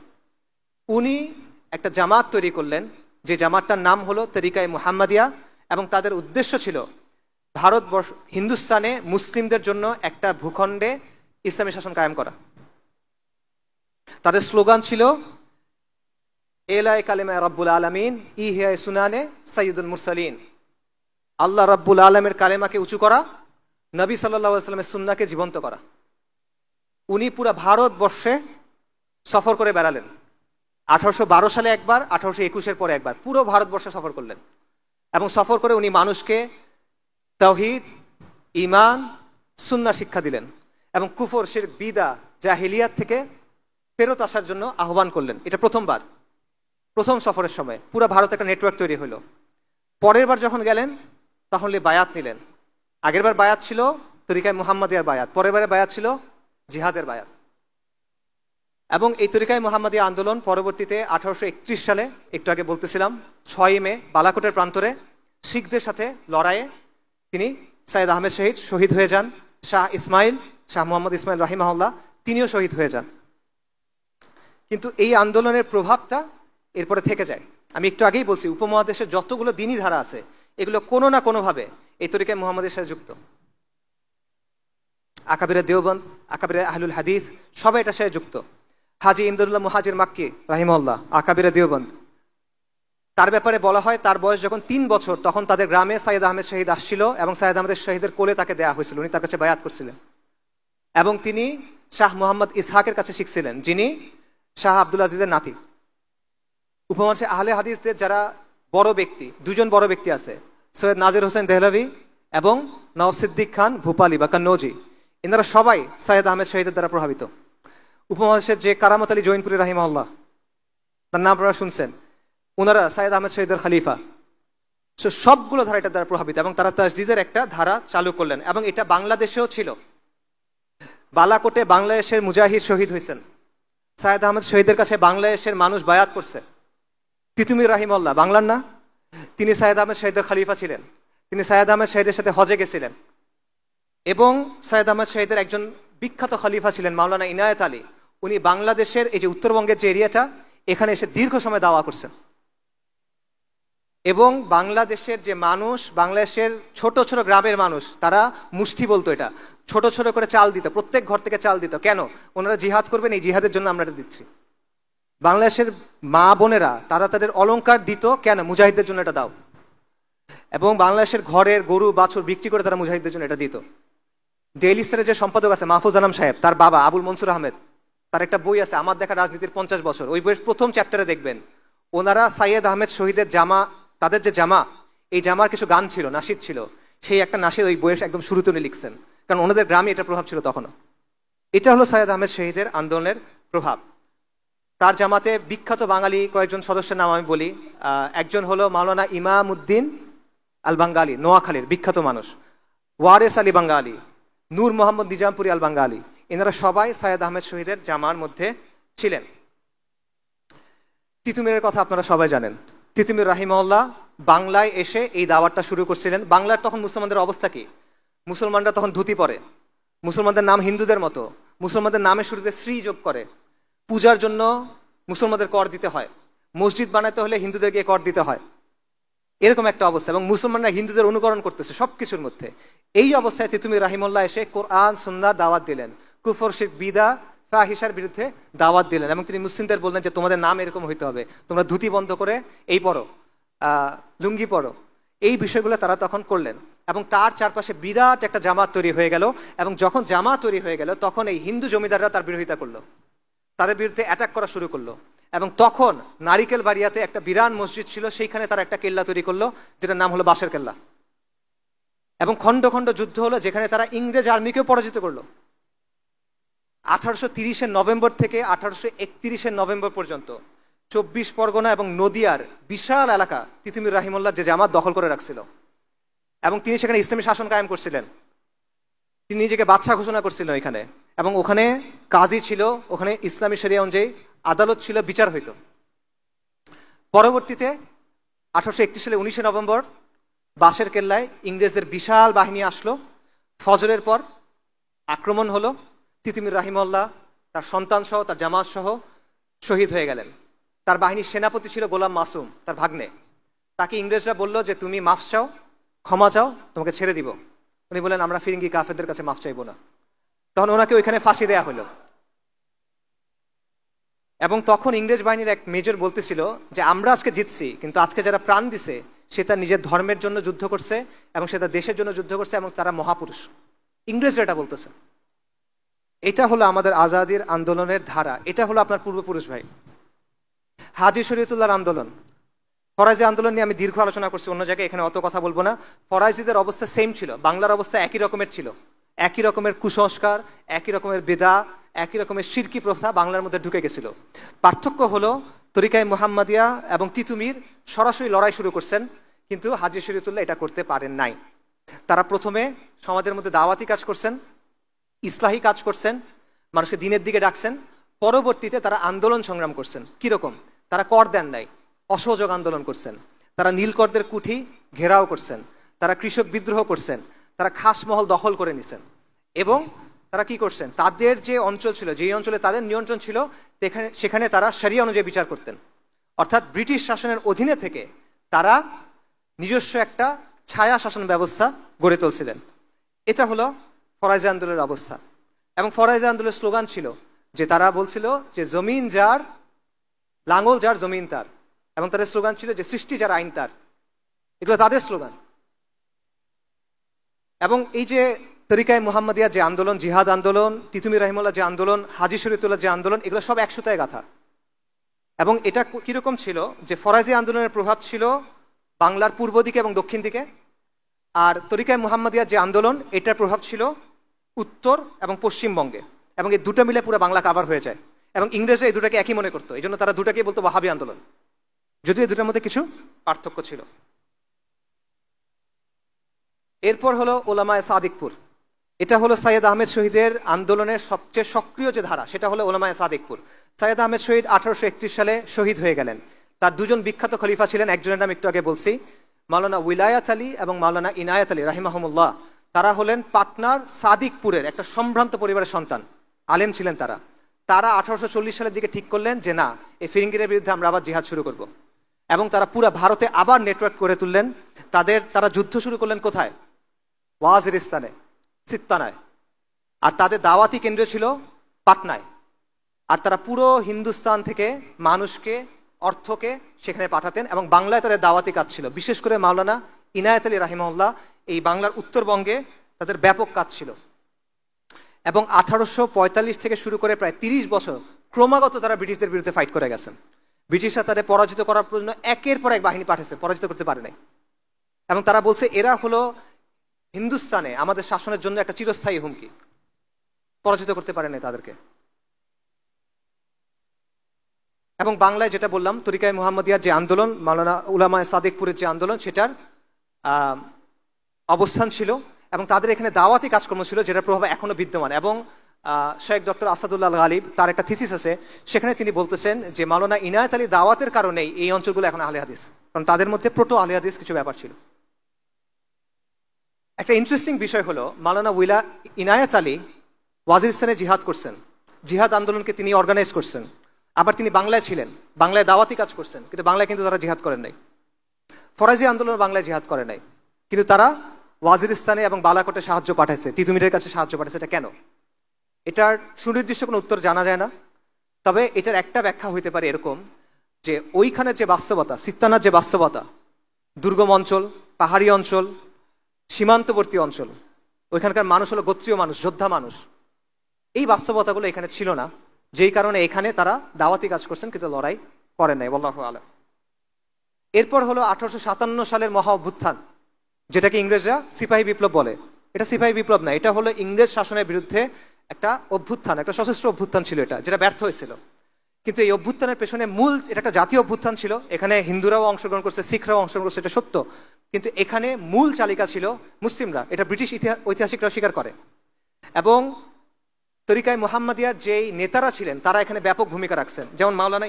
উনি একটা জামাত তৈরি করলেন, যে জামাতটার নাম হলো তরিকায়ে মুহাম্মাদিয়া, এবং তাদের উদ্দেশ্য ছিল ভারতবর্ষ, হিন্দুস্তানে মুসলিমদের জন্য একটা ভূখণ্ডে ইসলামী শাসন কায়েম করা। তাদের স্লোগান ছিল এলায়ে কালেমা রাব্বুল আলামিন ইহিয়া সুনানে সাইয়্যিদুল মুরসালিন। আল্লাহ রাব্বুল আলমের কালেমাকে উঁচু করা, নবী সাল্লাল্লাহু আলাইহি ওয়াসাল্লামের সুন্নাহকে জীবন্ত করা। উনি পুরা ভারতবর্ষে সফর করে বেড়ালেন। 1812 সালে একবার, 1821-এর পরে একবার, পুরো ভারতবর্ষে সফর করলেন। এবং সফর করে উনি মানুষকে তাওহীদ, ঈমান, সুন্নাহ শিক্ষা দিলেন, এবং কুফর, শিরক, বিদআ, জাহিলিয়াত থেকে ফেরত আসার জন্য আহ্বান করলেন। এটা প্রথমবার, প্রথম সফরের সময় পুরো ভারতে একটা নেটওয়ার্ক তৈরি হলো। পরের বার যখন গেলেন তখন বায়াত নিলেন। আগের বার বায়াত ছিল তরিকায়ে মুহাম্মাদিয়ার বায়াত, পরের বারে বায়াত ছিল জিহাদের বায়াত। এবং এই তরিকায়ে মুহাম্মাদিয়া আন্দোলন পরবর্তীতে 1831 সালে, একটু আগে বলতেছিলাম, 6 মে বালাকোটের প্রান্তরে শিখদের সাথে লড়াইয়ে তিনি সাইয়্যেদ আহমেদ শহীদ শহীদ হয়ে যান। শাহ মোহাম্মদ ইসমাইল রাহিমাহুল্লাহ, তিনিও শহীদ হয়ে যান। কিন্তু এই আন্দোলনের প্রভাবটা এরপরে থেকে যায়। আমি একটু আগেই বলছি, উপমহাদেশের যতগুলো দিনী ধারা আছে এগুলো কোনো না কোনোভাবে এই তরিকায়ে মুহাম্মাদিয়ার সাথে যুক্ত। আকাবিরে দেওবন্দ, আকাবিরে আহলুল হাদিস, সবাই এটার সাথে যুক্ত। হাজী ইমদাদুল্লাহ মুহাজির মাক্কি রাহিমাহুল্লাহ, আকাবিরে দেওবন্দ, তার ব্যাপারে বলা হয় তার বয়স যখন 3 বছর, তখন তাদের গ্রামে সাইয়্যেদ আহমেদ শহীদ আসছিল, এবং সাইয়্যেদ আহমেদ শহীদের কোলে তাকে দেয়া হয়েছিল। উনি তার কাছে বায়াত করছিলেন, এবং তিনি শাহ মোহাম্মদ ইসহাকের কাছে শিখছিলেন, যিনি শাহ আব্দুল আজিজের নাতি। উপমহাদেশে আহলে হাদিসদের যারা বড় ব্যক্তি, 2 জন বড় ব্যক্তি আছে, সৈয়দ নাজির হোসেন দেহলভী এবং নওয়াব সিদ্দিক খান ভূপালী বা কান্নৌজি। এনারা সবাই সাইয়্যেদ আহমেদ শহীদের দ্বারা প্রভাবিত। উপমহাদেশের যে কারামত আলী জৈনপুরী রাহিমাহুল্লাহ, তার নাম আপনারা শুনছেন, ওনারা সাইয়্যেদ আহমেদ শহীদের খলিফা। সবগুলো ধারা এটার দ্বারা প্রভাবিত, এবং তারা তাজদিদের একটা ধারা চালু করলেন। এবং এটা বাংলাদেশেও ছিল। বালাকোটে বাংলাদেশের মুজাহিদ শহীদ হয়েছেন, সাইয়্যেদ আহমেদ শহীদের কাছে বাংলাদেশের মানুষ বায়াত করছে। তিতুমির রাহিমাহুল্লাহ, বাংলার না, তিনি সাইয়্যেদ আহমেদ শহীদের খলিফা ছিলেন। তিনি সাইয়্যেদ আহমেদ শহীদের সাথে হজে গেছিলেন, এবং সাইয়্যেদ আহমেদ শহীদের একজন বিখ্যাত খলিফা ছিলেন মাওলানা ইনায়েত আলী। উনি বাংলাদেশের এই যে উত্তরবঙ্গের যে এরিয়াটা, এখানে এসে দীর্ঘ সময় দাওয়া করছেন। এবং বাংলাদেশের যে মানুষ, বাংলাদেশের ছোট ছোট গ্রামের মানুষ, তারা মুষ্টি বলতো, এটা ছোট ছোট করে চাল দিত, প্রত্যেক ঘর থেকে চাল দিত। কেন? ওনারা জিহাদ করবেন, এই জিহাদের জন্য আমরা এটা দিচ্ছি। বাংলাদেশের মা বোনেরা তারা তাদের অলংকার দিত, কেন? মুজাহিদদের জন্য এটা দাও। এবং বাংলাদেশের ঘরের গরু বাছুর বিক্রি করে তারা মুজাহিদদের জন্য এটা দিত। ডেইলি স্টারের যে সম্পাদক আছে মাহফুজ আলম সাহেব, তার বাবা আবুল মনসুর আহমেদ, তার একটা বই আছে আমার দেখা রাজনীতির 50 বছর। ওই বইয়ের প্রথম চ্যাপ্টারে দেখবেন ওনারা সাইয়্যেদ আহমেদ শহীদের জামা, তাদের যে জামা, এই জামার কিছু গান ছিল, নাশিদ ছিল, সেই একটা নাসির ওই বইয়ের একদম শুরুতে উনি লিখছেন, কারণ ওনাদের গ্রামে এটা প্রভাব ছিল তখনও। এটা হলো সৈয়দ আহমেদ শহীদের আন্দোলনের প্রভাব। তার জামাতে বিখ্যাত বাঙালি কয়েকজন সদস্যের নাম আমি বলি। একজন হলো মাওলানা ইমামউদ্দিন আল বাঙ্গালী, নোয়াখালীর বিখ্যাত মানুষ, ওয়ারেস আলী বাঙ্গালী, নূর মোহাম্মদ নিজামপুরি আল বাঙ্গালী, এনারা সবাই সৈয়দ আহমেদ শহীদের জামার মধ্যে ছিলেন। তিতুমিরের কথা আপনারা সবাই জানেন। তিতুমির রাহিমাহুল্লাহ বাংলায় এসে এই দাওয়াতটা শুরু করছিলেন। বাংলার তখন মুসলমানদের অবস্থা কি? মুসলমানরা তখন ধুতি পরে, মুসলমানদের নাম হিন্দুদের মতো, মুসলমানদের নামের শুরুতে শ্রী যোগ করে, পূজার জন্য মুসলমানদের কর দিতে হয়, মসজিদ বানাতে হলে হিন্দুদের গিয়ে কর দিতে হয়, এরকম একটা অবস্থা। এবং মুসলমানরা হিন্দুদের অনুকরণ করতেছে সবকিছুর মধ্যে। এই অবস্থায় তিতুমির রাহিমাহুল্লাহ এসে কোরআন সুন্নাহর দাওয়াত দিলেন, কুফর শিরক বিদা ফাহিশার বিরুদ্ধে দাওয়াত দিলেন। এবং তিনি মুসলিমদের বললেন যে তোমাদের নাম এরকম হইতে হবে, তোমরা ধুতি বন্ধ করে এই পড়ো, লুঙ্গি পড়ো। এই বিষয়গুলো তারা তখন করলেন এবং তার চারপাশে বিরাট একটা জামাত তৈরি হয়ে গেল। এবং যখন জামাত তৈরি হয়ে গেল তখন এই হিন্দু জমিদাররা তার বিরোধিতা করলো, তাদের বিরুদ্ধে অ্যাটাক করা শুরু করলো। এবং তখন নারিকেল বাড়িয়াতে একটা বিরাট মসজিদ ছিল, সেইখানে তারা একটা কেল্লা তৈরি করলো, যেটার নাম হলো বাঁশের কেল্লা। এবং খণ্ড খণ্ড যুদ্ধ হলো, যেখানে তারা ইংরেজ আর্মিকেও পরাজিত করলো। 1830 নভেম্বর থেকে 1831 নভেম্বর পর্যন্ত 24 পরগনা এবং নদিয়ার বিশাল এলাকা তিতুমির রাহিমাহুল্লাহ যে জামাত দখল করে রাখছিল। এবং তিনি সেখানে ইসলামী শাসন কায়েম করছিলেন, তিনি নিজেকে বাদশা ঘোষণা করছিলেন এখানে। এবং ওখানে কাজী ছিল, ওখানে ইসলামী শরিয়া অনুযায়ী আদালত ছিল, বিচার হইতো। পরবর্তীতে 1831 সালে 19 নভেম্বর বাঁশের কেল্লায় ইংরেজদের বিশাল বাহিনী আসলো। ফজরের পর আক্রমণ হলো। তিতুমির রাহিমাহুল্লাহ তার সন্তান সহ তার জামাত সহ শহীদ হয়ে গেলেন। তার বাহিনীর সেনাপতি ছিল গোলাম মাসুম, তার ভাগ্নে। তাকে ইংরেজরা বলল যে তুমি মাফ চাও, ক্ষমা চাও, তোমাকে ছেড়ে দিব। উনি বলেন আমরা ফিরিঙ্গি কাফেরদের কাছে মাফ চাইবো না। তখন ওনাকে ওইখানে ফাঁসি দেয়া হলো। এবং তখন ইংরেজ বাহিনীর এক মেজর বলতেছিল যে আমরা আজকে জিতছি, কিন্তু আজকে যারা প্রাণ দিছে সে তার নিজের ধর্মের জন্য যুদ্ধ করছে এবং সে তার দেশের জন্য যুদ্ধ করছে এবং তারা মহাপুরুষ। ইংরেজরা এটা বলতেছে। এটা হলো আমাদের আজাদির আন্দোলনের ধারা, এটা হলো আপনার পূর্বপুরুষ ভাই। হাজী শরীয়তুল্লাহর আন্দোলন, ফরাজি আন্দোলন নিয়ে আমি দীর্ঘ আলোচনা করছি অন্য জায়গায়, এখানে অত কথা বলবো না। ফরাজিদের অবস্থা সেম ছিল, বাংলার অবস্থা একই রকমের ছিল। একই রকমের কুসংস্কার, একই রকমের বেদা, একই রকমের শিরকি প্রথা বাংলার মধ্যে ঢুকে গেছিল। পার্থক্য হলো তরিকায়ে মুহাম্মাদিয়া এবং তিতুমির সরাসরি লড়াই শুরু করছেন, কিন্তু হাজী শরীয়তুল্লাহ এটা করতে পারেন নাই। তারা প্রথমে সমাজের মধ্যে দাওয়াতি কাজ করছেন, ইসলাহি কাজ করছেন, মানুষকে দিনের দিকে ডাকছেন। পরবর্তীতে তারা আন্দোলন সংগ্রাম করছেন। কিরকম? তারা কর দেন নাই, অসহযোগ আন্দোলন করছেন, তারা নীলকরদের কুঠি ঘেরাও করছেন, তারা কৃষক বিদ্রোহ করছেন, তারা খাসমহল দখল করে নিছেন। এবং তারা কি করছেন, তাদের যে অঞ্চল ছিল, যে অঞ্চলে তাদের নিয়ন্ত্রণ ছিল সেখানে তারা শরিয়া অনুযায়ী বিচার করতেন। অর্থাৎ ব্রিটিশ শাসনের অধীনে থেকে তারা নিজস্ব একটা ছায়া শাসন ব্যবস্থা গড়ে তুলছিলেন। এটা হলো ফরাজি আন্দোলনের অবস্থা। এবং ফরাজি আন্দোলনের স্লোগান ছিল যে তারা বলছিল যে জমিন যার, লাঙ্গল যার, জমিন তার। এবং তাদের স্লোগান ছিল যে সৃষ্টি যার, আইন তার। এগুলো তাদের স্লোগান। এবং এই যে তরিকায়ে মুহাম্মাদিয়া যে আন্দোলন, জিহাদ আন্দোলন, তিতুমির রাহিমাহুল্লাহ যে আন্দোলন, হাজী শরীয়তুল্লাহ যে আন্দোলন, এগুলো সব এক সুতায় গাথা। এবং এটা কিরকম ছিল যে ফরাজি আন্দোলনের প্রভাব ছিল বাংলার পূর্ব দিকে এবং দক্ষিণ দিকে, আর তরিকায়ে মুহাম্মাদিয়া যে আন্দোলন এটার প্রভাব ছিল উত্তর এবং পশ্চিমবঙ্গে। এবং এই দুটো মিলে পুরো বাংলা কাভার হয়ে যায়। এবং ইংরেজরা এই দুটাকে একই মনে করতো, এই জন্য তারা দুটাকে বলতো ওয়াহাবি আন্দোলন, যদিও এই দুটার মধ্যে কিছু পার্থক্য ছিল। এরপর হলো ওলামায়ে সাদিকপুর। এটা হলো সৈয়দ আহমেদ শহীদের আন্দোলনের সবচেয়ে সক্রিয় যে ধারা, সেটা হলো ওলামায়ে সাদিকপুর। সৈয়দ আহমেদ শহীদ 1831 সালে শহীদ হয়ে গেলেন। তার দুজন বিখ্যাত খলিফা ছিলেন, একজনের নাম একটু আগে বলছি, মাওলানা উইলায়াত আলী এবং মাওলানা ইনায়াত আলী রাহিমাহুমুল্লাহ। তারা হলেন পাটনার সাদিকপুরের একটা সম্ভ্রান্ত পরিবারের সন্তান, আলেম ছিলেন তারা। তারা 1840 সালের দিকে ঠিক করলেন যে না, এই ফিরিঙ্গিদের বিরুদ্ধে আমরা আবার জিহাদ শুরু করব। এবং তারা পুরো ভারতে আবার নেটওয়ার্ক করে তুললেন। তারা যুদ্ধ শুরু করলেন কোথায়? ওয়াজিরিস্তানে, সিত্তানায়। আর তাদের দাওয়াতি কেন্দ্র ছিল পাটনায়। আর তারা পুরো হিন্দুস্তান থেকে মানুষকে, অর্থকে সেখানে পাঠাতেন। এবং বাংলায় তাদের দাওয়াতি কাজ ছিল, বিশেষ করে মাওলানা ইনায়াত আলী রাহিমাহুল্লাহ এই বাংলার উত্তরবঙ্গে তাদের ব্যাপক কাজ ছিল। এবং 1845 থেকে শুরু করে প্রায় 30 বছর ক্রমাগত তারা ব্রিটিশদের বিরুদ্ধে ফাইট করে গেছেন। ব্রিটিশরা তাদের পরাজিত করার জন্য একের পর এক বাহিনী পাঠিয়েছে, পরাজিত করতে পারে নাই। এবং তারা বলছে এরা হলো হিন্দুস্তানে আমাদের শাসনের জন্য একটা চিরস্থায়ী হুমকি, পরাজিত করতে পারে না তাদেরকে। এবং বাংলায় যেটা বললাম, তরিকায়ে মুহাম্মদিয়ার যে আন্দোলন, মাওলানা উলামায়ে সাদিকপুরের যে আন্দোলন, সেটার অবস্থান ছিল এবং তাদের এখানে দাওয়াতি কাজকর্ম ছিল, যেটার প্রভাব এখনো বিদ্যমান। এবং শেখ ডক্টর আসাদুল্লাহ গালিব তার একটা থিসিস আছে, সেখানে তিনি বলতেছেন যে মাওলানা ইনায়েত আলী দাওয়াতের কারণেই এই অঞ্চলগুলো এখন আহলে হাদিস, কারণ তাদের মধ্যে প্রোটো আহলে হাদিস কিছু ব্যাপার ছিল। একটা ইন্টারেস্টিং বিষয় হলো, মাওলানা ইনায়েত আলী ওয়াজিরিস্তানে জিহাদ করছেন, জিহাদ আন্দোলনকে তিনি অর্গানাইজ করছেন। আবার তিনি বাংলায় ছিলেন, বাংলায় দাওয়াতি কাজ করছেন, কিন্তু বাংলায় কিন্তু তারা জিহাদ করেন নাই। ফরাজি আন্দোলন বাংলায় জিহাদ করে নাই, কিন্তু তারা ওয়াজিরিস্তানে এবং বালাকোটে সাহায্য পাঠাইছে, তিতুমিরের কাছে সাহায্য পাঠাইছে। এটা কেন? এটার সুনির্দিষ্ট কোনো উত্তর জানা যায় না। তবে এটার একটা ব্যাখ্যা হইতে পারে এরকম, যে ওইখানের যে বাস্তবতা, সিত্তানার যে বাস্তবতা, দুর্গম অঞ্চল, পাহাড়ি অঞ্চল, সীমান্তবর্তী অঞ্চল, ওইখানকার মানুষ হলো গোত্রীয় মানুষ, যোদ্ধা মানুষ, এই বাস্তবতাগুলো এখানে ছিল না, যেই কারণে এখানে তারা দাওয়াতি কাজ করছেন কিন্তু লড়াই করেন নাই। আল্লাহু আ'লাম। এরপর হলো 1857 সালের মহা অভ্যুত্থান, যেটাকে ইংরেজরা সিপাহী বিপ্লব বলে। এটা সিপাহী বিপ্লব না, এটা হলো ইংরেজ শাসনের বিরুদ্ধে একটা অভ্যুত্থান, একটা সশস্ত্র অভ্যুত্থান ছিল এটা, যেটা ব্যর্থ হয়েছিল। কিন্তু এই অভ্যুত্থানের পেছনে মূল, এটা একটা জাতীয় অভ্যুত্থান ছিল, এখানে হিন্দুরাও অংশগ্রহণ করছে, শিখরাও অংশগ্রহণ করছে, এটা সত্য। কিন্তু এখানে মূল চালিকা ছিল মুসলিমরা, এটা ব্রিটিশ ঐতিহাসিকরা স্বীকার করে। এবং তরিকায়ে মুহাম্মদিয়ার যেই নেতারা ছিলেন তারা এখানে ব্যাপক ভূমিকা রাখছেন। যেমন মাওলানা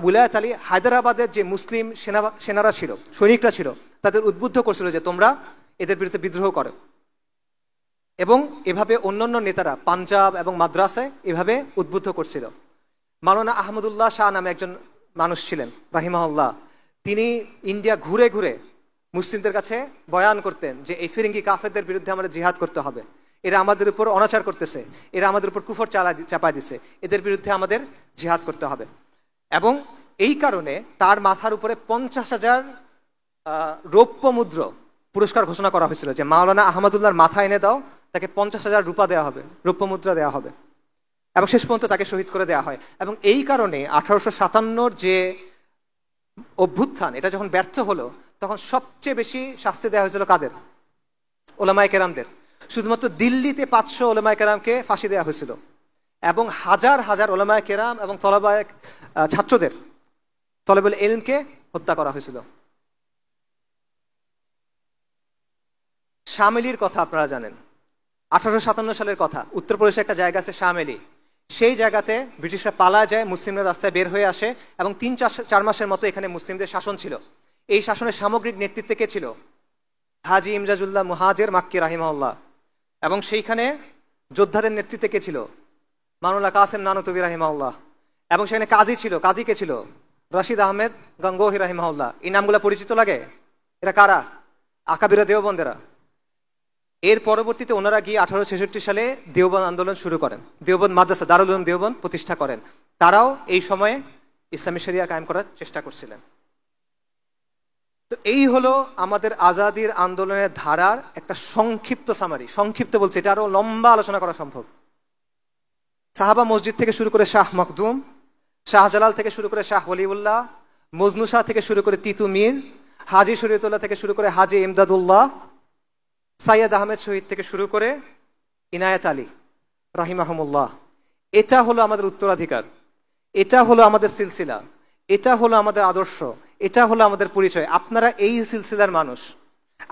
উলায়াত আলী হায়দ্রাবাদের যে মুসলিম সেনারা ছিল, সৈনিকরা ছিল, তাদের উদ্বুদ্ধ করছিল যে তোমরা এদের বিরুদ্ধে বিদ্রোহ করো। এবং এভাবে অন্যান্য নেতারা পাঞ্জাব এবং মাদ্রাসায় এভাবে উদ্বুদ্ধ করছিল। মাওলানা আহমদুল্লাহ শাহ নামে একজন মানুষ ছিলেন রাহিমাহুল্লাহ, তিনি ইন্ডিয়া ঘুরে ঘুরে মুসলিমদের কাছে বয়ান করতেন যে এই ফিরিঙ্গি কাফেরদের বিরুদ্ধে আমাদের জিহাদ করতে হবে, এরা আমাদের উপর অনাচার করতেছে, এরা আমাদের উপর কুফর চাপায় দিচ্ছে, এদের বিরুদ্ধে আমাদের জিহাদ করতে হবে। এবং এই কারণে তার মাথার উপরে 50,000 রৌপ্য মুদ্র পুরস্কার ঘোষণা করা হয়েছিল, যে মাওলানা আহমদুল্লাহর মাথা এনে দাও, তাকে 50,000 রূপা দেওয়া হবে, রৌপ্য মুদ্রা দেওয়া হবে। এবং শেষ পর্যন্ত তাকে শহীদ করে দেওয়া হয়। এবং এই কারণে 1857 যে অভ্যুত্থান, এটা যখন ব্যর্থ হলো, তখন সবচেয়ে বেশি শাস্তি দেওয়া হয়েছিল কাদের? ওলামায়ে কেরামদের। শুধুমাত্র দিল্লিতে 500 ওলামায়ে কেরামকে ফাঁসি দেওয়া হয়েছিল, এবং হাজার হাজার ওলামায়ে কেরাম এবং ছাত্রদের, তলেবুল ইলমকে হত্যা করা হয়েছিল। শামেলির কথা আপনারা জানেন, 1857 সালের কথা। উত্তরপ্রদেশে একটা জায়গা আছে শামেলি, সেই জায়গাতে ব্রিটিশরা পালায় যায়, মুসলিমরা রাস্তায় বের হয়ে আসে, এবং 3-4 মাসের মতো এখানে মুসলিমদের শাসন ছিল। এই শাসনের সামগ্রিক নেতৃত্বে কে ছিল? হাজি ইমজাজুল্লাহ মুহাজির মাক্কি রাহিমাহুল্লাহ। এবং সেইখানে যোদ্ধাদের নেতৃত্বে কে ছিল? মাওলানা কাসেম নানুতুবি রাহিমাহুল্লাহ। এবং সেখানে কাজী ছিল, কাজী কে ছিল? রশিদ আহমেদ গঙ্গোহী রাহিমাহুল্লাহ। এই নামগুলো পরিচিত লাগে? এরা কারা? আকাবিরা দেওবন্দেরা। এর পরবর্তীতে ওনারা গিয়ে 1866 সালে দেওবন্দ আন্দোলন শুরু করেন, দেওবন্দ মাদ্রাসা দারুল উলুম দেওবন্দ প্রতিষ্ঠা করেন। তারাও এই সময়ে ইসলামী শরিয়া কায়েম করার চেষ্টা করছিলেন। তো এই হলো আমাদের আজাদির আন্দোলনের ধারার একটা সংক্ষিপ্ত সামারি। সংক্ষিপ্ত বলছে, এটা আরো লম্বা আলোচনা করা সম্ভব। সাহাবা মসজিদ থেকে শুরু করে শাহ মখদুম, শাহজালাল থেকে শুরু করে শাহ ওলিউল্লাহ, মজনু শাহ থেকে শুরু করে তিতু মীর, হাজি শরীয়তুল্লাহ থেকে শুরু করে হাজি ইমদাদুল্লাহ, সাইয়দ আহমেদ শহীদ থেকে শুরু করে ইনায়েত আলী রাহিমাহুমুল্লাহ। এটা হলো আমাদের উত্তরাধিকার, এটা হলো আমাদের সিলসিলা, এটা হলো আমাদের আদর্শ, এটা হলো আমাদের পরিচয়। আপনারা এই সিলসিলার মানুষ।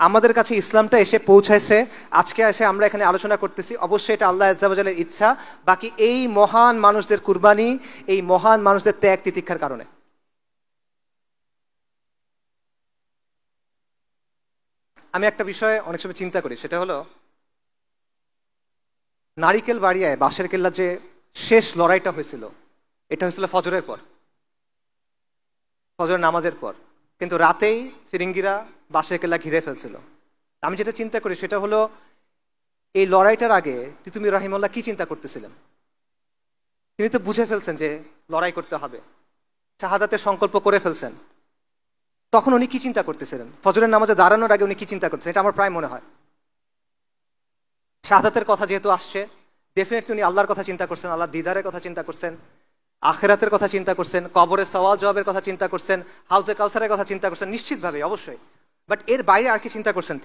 আমাদের কাছে ইসলামটা এসে পৌঁছাইছে, আজকে এসে আমরা এখানে আলোচনা করতেছি, অবশ্যই এটা আল্লাহ আজ্জা ওয়া জাল্লার ইচ্ছা, বাকি এই মহান মানুষদের কুরবানি, এই মহান মানুষদের ত্যাগ তিতিক্ষার কারণে। আমি একটা বিষয়ে অনেক সময় চিন্তা করি, সেটা হলো নারিকেল বাড়িয়ায় বাঁশের কেল্লা যে শেষ লড়াইটা হয়েছিল, এটা হয়েছিল ফজরের পর, ফজরের নামাজের পর। কিন্তু রাতেই ফিরিঙ্গিরা বাঁশের কেল্লা ঘিরে ফেলছিল। আমি যেটা চিন্তা করি সেটা হলো, এই লড়াইটার আগে তিতুমির রাহিমাহুল্লাহ কি চিন্তা করতেছিলেন? তিনি তো বুঝে ফেলছেন যে লড়াই করতে হবে, শাহাদাতের সংকল্প করে ফেলছেন। তখন উনি কি চিন্তা করতেছিলেন? ফজরের নামাজে দাঁড়ানোর আগে উনি কি চিন্তা করতেছেন? এটা আমার প্রায় মনে হয়, শাহাদাতের কথা যেহেতু আসছে, ডেফিনেটলি উনি আল্লাহর কথা চিন্তা করছেন, আল্লাহ দিদারের কথা চিন্তা করছেন, আখিরাতের কথা চিন্তা করছেন, কবরের সওয়াল জবাবের কথা চিন্তা করছেন, হাউজে কাউসারের কথা চিন্তা করছেন, নিশ্চিতভাবে অবশ্যই। বাট এর বাইরে আর কি চিন্তা করছেন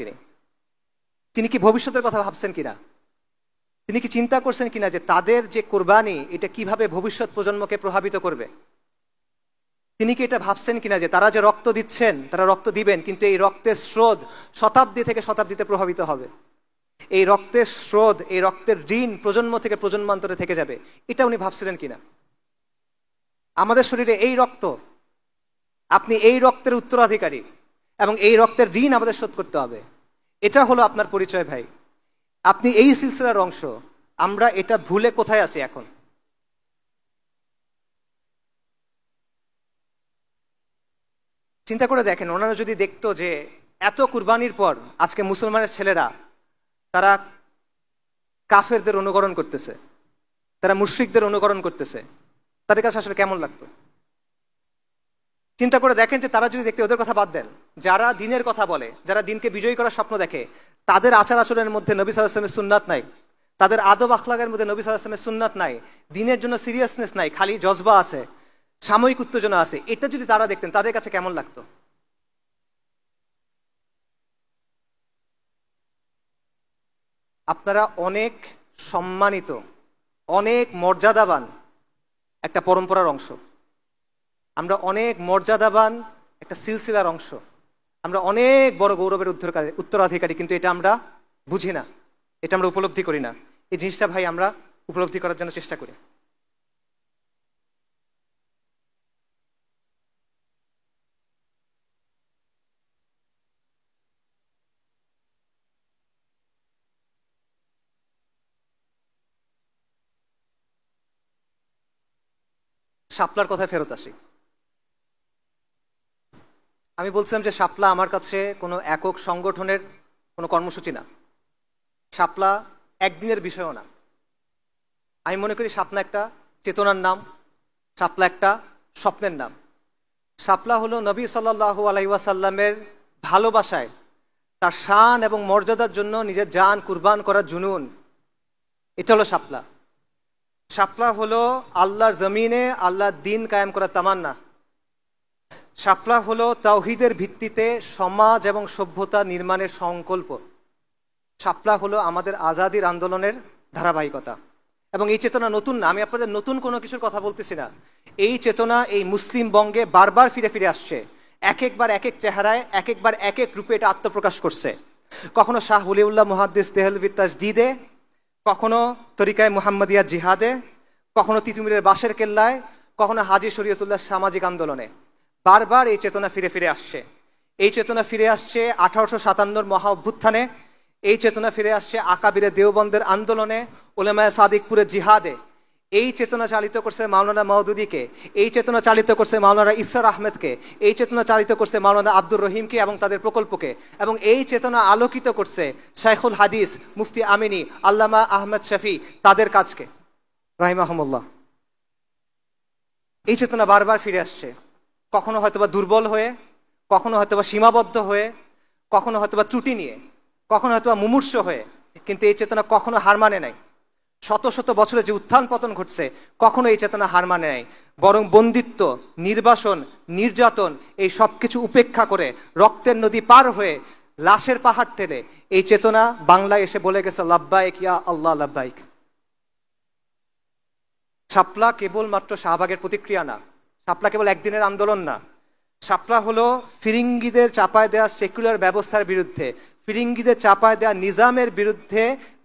তিনি কি ভবিষ্যতের কথা ভাবছেন কিনা? তিনি কি চিন্তা করছেন কিনা যে তাদের যে কোরবানি এটা কিভাবে ভবিষ্যৎ প্রজন্মকে প্রভাবিত করবে? তিনি কি এটা ভাবছেন কিনা যে তারা যে রক্ত দিচ্ছেন, তারা রক্ত দিবেন, কিন্তু এই রক্তের স্রোত শতাব্দী থেকে শতাব্দীতে প্রভাবিত হবে। এই রক্তের স্রোত, এই রক্তের ঋণ প্রজন্ম থেকে প্রজন্মান্তরে থেকে যাবে, এটা উনি ভাবছিলেন কিনা? আমাদের শরীরে এই রক্ত, আপনি এই রক্তের উত্তরাধিকারী, এবং এই রক্তের ঋণ আমাদের শোধ করতে হবে। এটা হলো আপনার পরিচয় ভাই। আপনি এই সিলসিলার অংশ। আমরা এটা ভুলে কোথায় আছি এখন? চিন্তা করে দেখেন, ওনারা যদি দেখতো যে এত কুরবানির পর আজকে মুসলমানের ছেলেরা তারা কাফেরদের অনুকরণ করতেছে, তারা মুশরিকদের অনুকরণ করতেছে, তাদের কাছে আসলে কেমন লাগতো? চিন্তা করে দেখেন যে তারা যদি দেখতে, ওদের কথা বাদ দেন, যারা দিনের কথা বলে, যারা দিনকে বিজয়ী করার স্বপ্ন দেখে, তাদের আচার আচরণের মধ্যে নবী সাল্লাল্লাহু আলাইহি ওয়াসাল্লামের সুন্নাত নাই, তাদের আদব আখলাকের মধ্যে নবী সাল্লাল্লাহু আলাইহি ওয়াসাল্লামের সুন্নাত নাই, দিনের জন্য সিরিয়াসনেস নাই, খালি জজবা আছে, সাময়িক উত্তেজনা আছে, এটা যদি তারা দেখতেন তাদের কাছে কেমন লাগতো? আপনারা অনেক সম্মানিত, অনেক মর্যাদাবান একটা পরম্পরার অংশ। আমরা অনেক মর্যাদাবান একটা সিলসিলার অংশ। আমরা অনেক বড় গৌরবের উত্তরাধিকারী, কিন্তু এটা আমরা বুঝি না, এটা আমরা উপলব্ধি করি না। এই জিনিসটা ভাই আমরা উপলব্ধি করার জন্য চেষ্টা করি। শাপলার কথায় ফেরত আসি। আমি বলছিলাম যে শাপলা আমার কাছে কোনো একক সংগঠনের কোনো কর্মসূচি না, শাপলা একদিনের বিষয়ও না। আমি মনে করি শাপলা একটা চেতনার নাম, শাপলা একটা স্বপ্নের নাম। শাপলা হলো নবী সাল্লাল্লাহু আলাইহি ওয়াসাল্লামের ভালোবাসায়, তার শান এবং মর্যাদার জন্য নিজের জান কুরবান করার জুনুন, এটা হলো শাপলা। শাপলা হলো আল্লাহর জমিনে আল্লাহর দিন কায়েম করার তামান্না। শাপলা হলো তাওহীদের ভিত্তিতে সমাজ এবং সভ্যতা নির্মাণের সংকল্প। শাপলা হলো আমাদের আজাদির আন্দোলনের ধারাবাহিকতা। এবং এই চেতনা নতুন না, আমি আপনাদের নতুন কোনো কিছুর কথা বলতেছি না। এই চেতনা এই মুসলিম বঙ্গে বারবার ফিরে ফিরে আসছে, এক একবার এক এক চেহারায়, এক একবার এক এক রূপে এটা আত্মপ্রকাশ করছে। কখনো শাহ ওলিউল্লাহ মুহাদ্দিস দেহলভী তাজদীদে, কখনো তরিকায় মুহাম্মাদিয়া জিহাদে, কখনো তিতুমিরের বাঁশের কেল্লায়, কখনো হাজী শরীয়তুল্লাহ সামাজিক আন্দোলনে। বারবার এই চেতনা ফিরে ফিরে আসছে। এই চেতনা ফিরে আসছে 1857 মহা অভ্যুত্থানে, এই চেতনা ফিরে আসছে আকাবিরে দেওবন্দের আন্দোলনে, উলামায়ে সাদিকপুরের জিহাদে। এই চেতনা চালিত করছে মাওলানা মওদুদীকে, এই চেতনা চালিত করছে মাওলানা ইসরার আহমেদকে, এই চেতনা চালিত করছে মাওলানা আব্দুর রহিমকে এবং তাদের প্রকল্পকে, এবং এই চেতনা আলোকিত করছে শাইখুল হাদিস মুফতি আমিনী আল্লামা আহমেদ শফি তাদের কাজকে রাহিমাহুমুল্লাহ। এই চেতনা বারবার ফিরে আসছে, কখনো হয়তোবা দুর্বল হয়ে, কখনো হয়তোবা সীমাবদ্ধ হয়ে, কখনো হয়তোবা ত্রুটি নিয়ে, কখনো হয়তোবা মুমূর্ষ হয়ে, কিন্তু এই চেতনা কখনো হার মানে নাই। শত শত বছরে যে উত্থান পতন ঘটছে, কখনো এই চেতনা হার মানে নাই, বরং বন্দিত্ব, নির্বাসন, নির্যাতন এই সব কিছু উপেক্ষা করে রক্তের নদী পার হয়ে লাশের পাহাড় ঠেলে এই চেতনা বাংলায় এসে বলে গেছে লাব্বাইক ইয়া আল্লাহ লাব্বাইক। শাপলা কেবলমাত্র শাহবাগের প্রতিক্রিয়া না, শাপলা কেবল একদিনের আন্দোলন না। শাপলা হলো ফিরিঙ্গিদের চাপায় দেওয়া সেকুলার ব্যবস্থার বিরুদ্ধে, ফিরিঙ্গিদের চাপায় দেওয়া নিজামের বিরুদ্ধে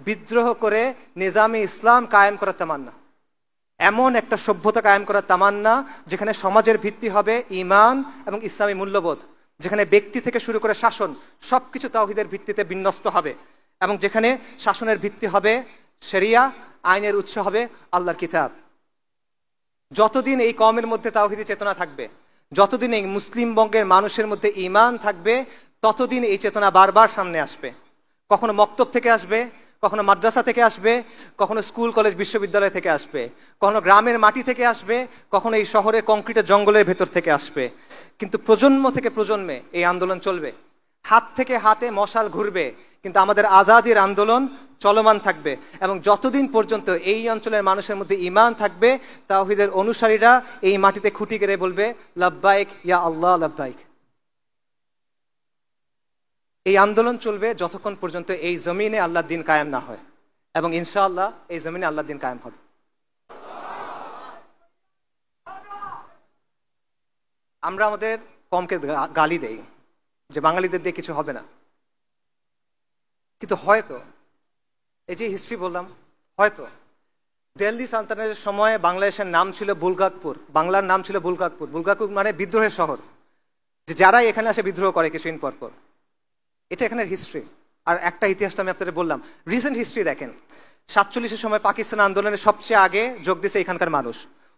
বিদ্রোহ করে নিজামে ইসলাম কায়েম করার তামান্না। এমন একটা সভ্যতা কায়েম করার তামান্না যেখানে সমাজের ভিত্তি হবে ঈমান এবং ইসলামী মূল্যবোধ, যেখানে ব্যক্তি থেকে শুরু করে শাসন সবকিছু তাওহীদের ভিত্তিতে বিন্যস্ত হবে, এবং যেখানে শাসনের ভিত্তি হবে শরিয়া, আইনের উৎস হবে আল্লাহর কিতাব। যতদিন এই কওমের মধ্যে তাওহীদি চেতনা থাকবে, যতদিন এই মুসলিম বঙ্গের মানুষের মধ্যে ঈমান থাকবে, ততদিন এই চেতনা বারবার সামনে আসবে। কখনো মক্তব থেকে আসবে, কখনো মাদ্রাসা থেকে আসবে, কখনো স্কুল কলেজ বিশ্ববিদ্যালয় থেকে আসবে, কখনো গ্রামের মাটি থেকে আসবে, কখনো এই শহরের কংক্রিটের জঙ্গলের ভেতর থেকে আসবে। কিন্তু প্রজন্ম থেকে প্রজন্মে এই আন্দোলন চলবে, হাত থেকে হাতে মশাল ঘুরবে, কিন্তু আমাদের আজাদির আন্দোলন চলমান থাকবে। এবং যতদিন পর্যন্ত এই অঞ্চলের মানুষের মধ্যে ঈমান থাকবে, তাওহীদের অনুসারীরা এই মাটিতে খুঁটি গেড়ে বলবে লাব্বাইক ইয়া আল্লাহ লাব্বাইক। এই আন্দোলন চলবে যতক্ষণ পর্যন্ত এই জমিনে আল্লাহর দিন কায়েম না হয়, এবং ইনশাআল্লাহ এই জমিনে আল্লাহর দিন কায়েম হবে। আমরা আমাদের কমকে গালি দেই যে বাঙালিদের দিয়ে কিছু হবে না, কিন্তু হয়তো এই যে হিস্ট্রি বললাম, হয়তো দিল্লি সালতানাতের সময় বাংলাদেশের নাম ছিল বুলগাকপুর, বাংলার নাম ছিল বুলগাকপুর। বুলগাকপুর মানে বিদ্রোহের শহর, যে যারা এখানে আসে বিদ্রোহ করে কিছুদিন পর পর। এটা এখানের হিস্ট্রি। আর একটা ইতিহাসটা আমি আপনাদের বললাম, রিসেন্ট হিস্ট্রি দেখেন। 47-এর সময় পাকিস্তান আন্দোলনের সবচেয়ে আগে যোগ দিয়েছে এখানকার মানুষ।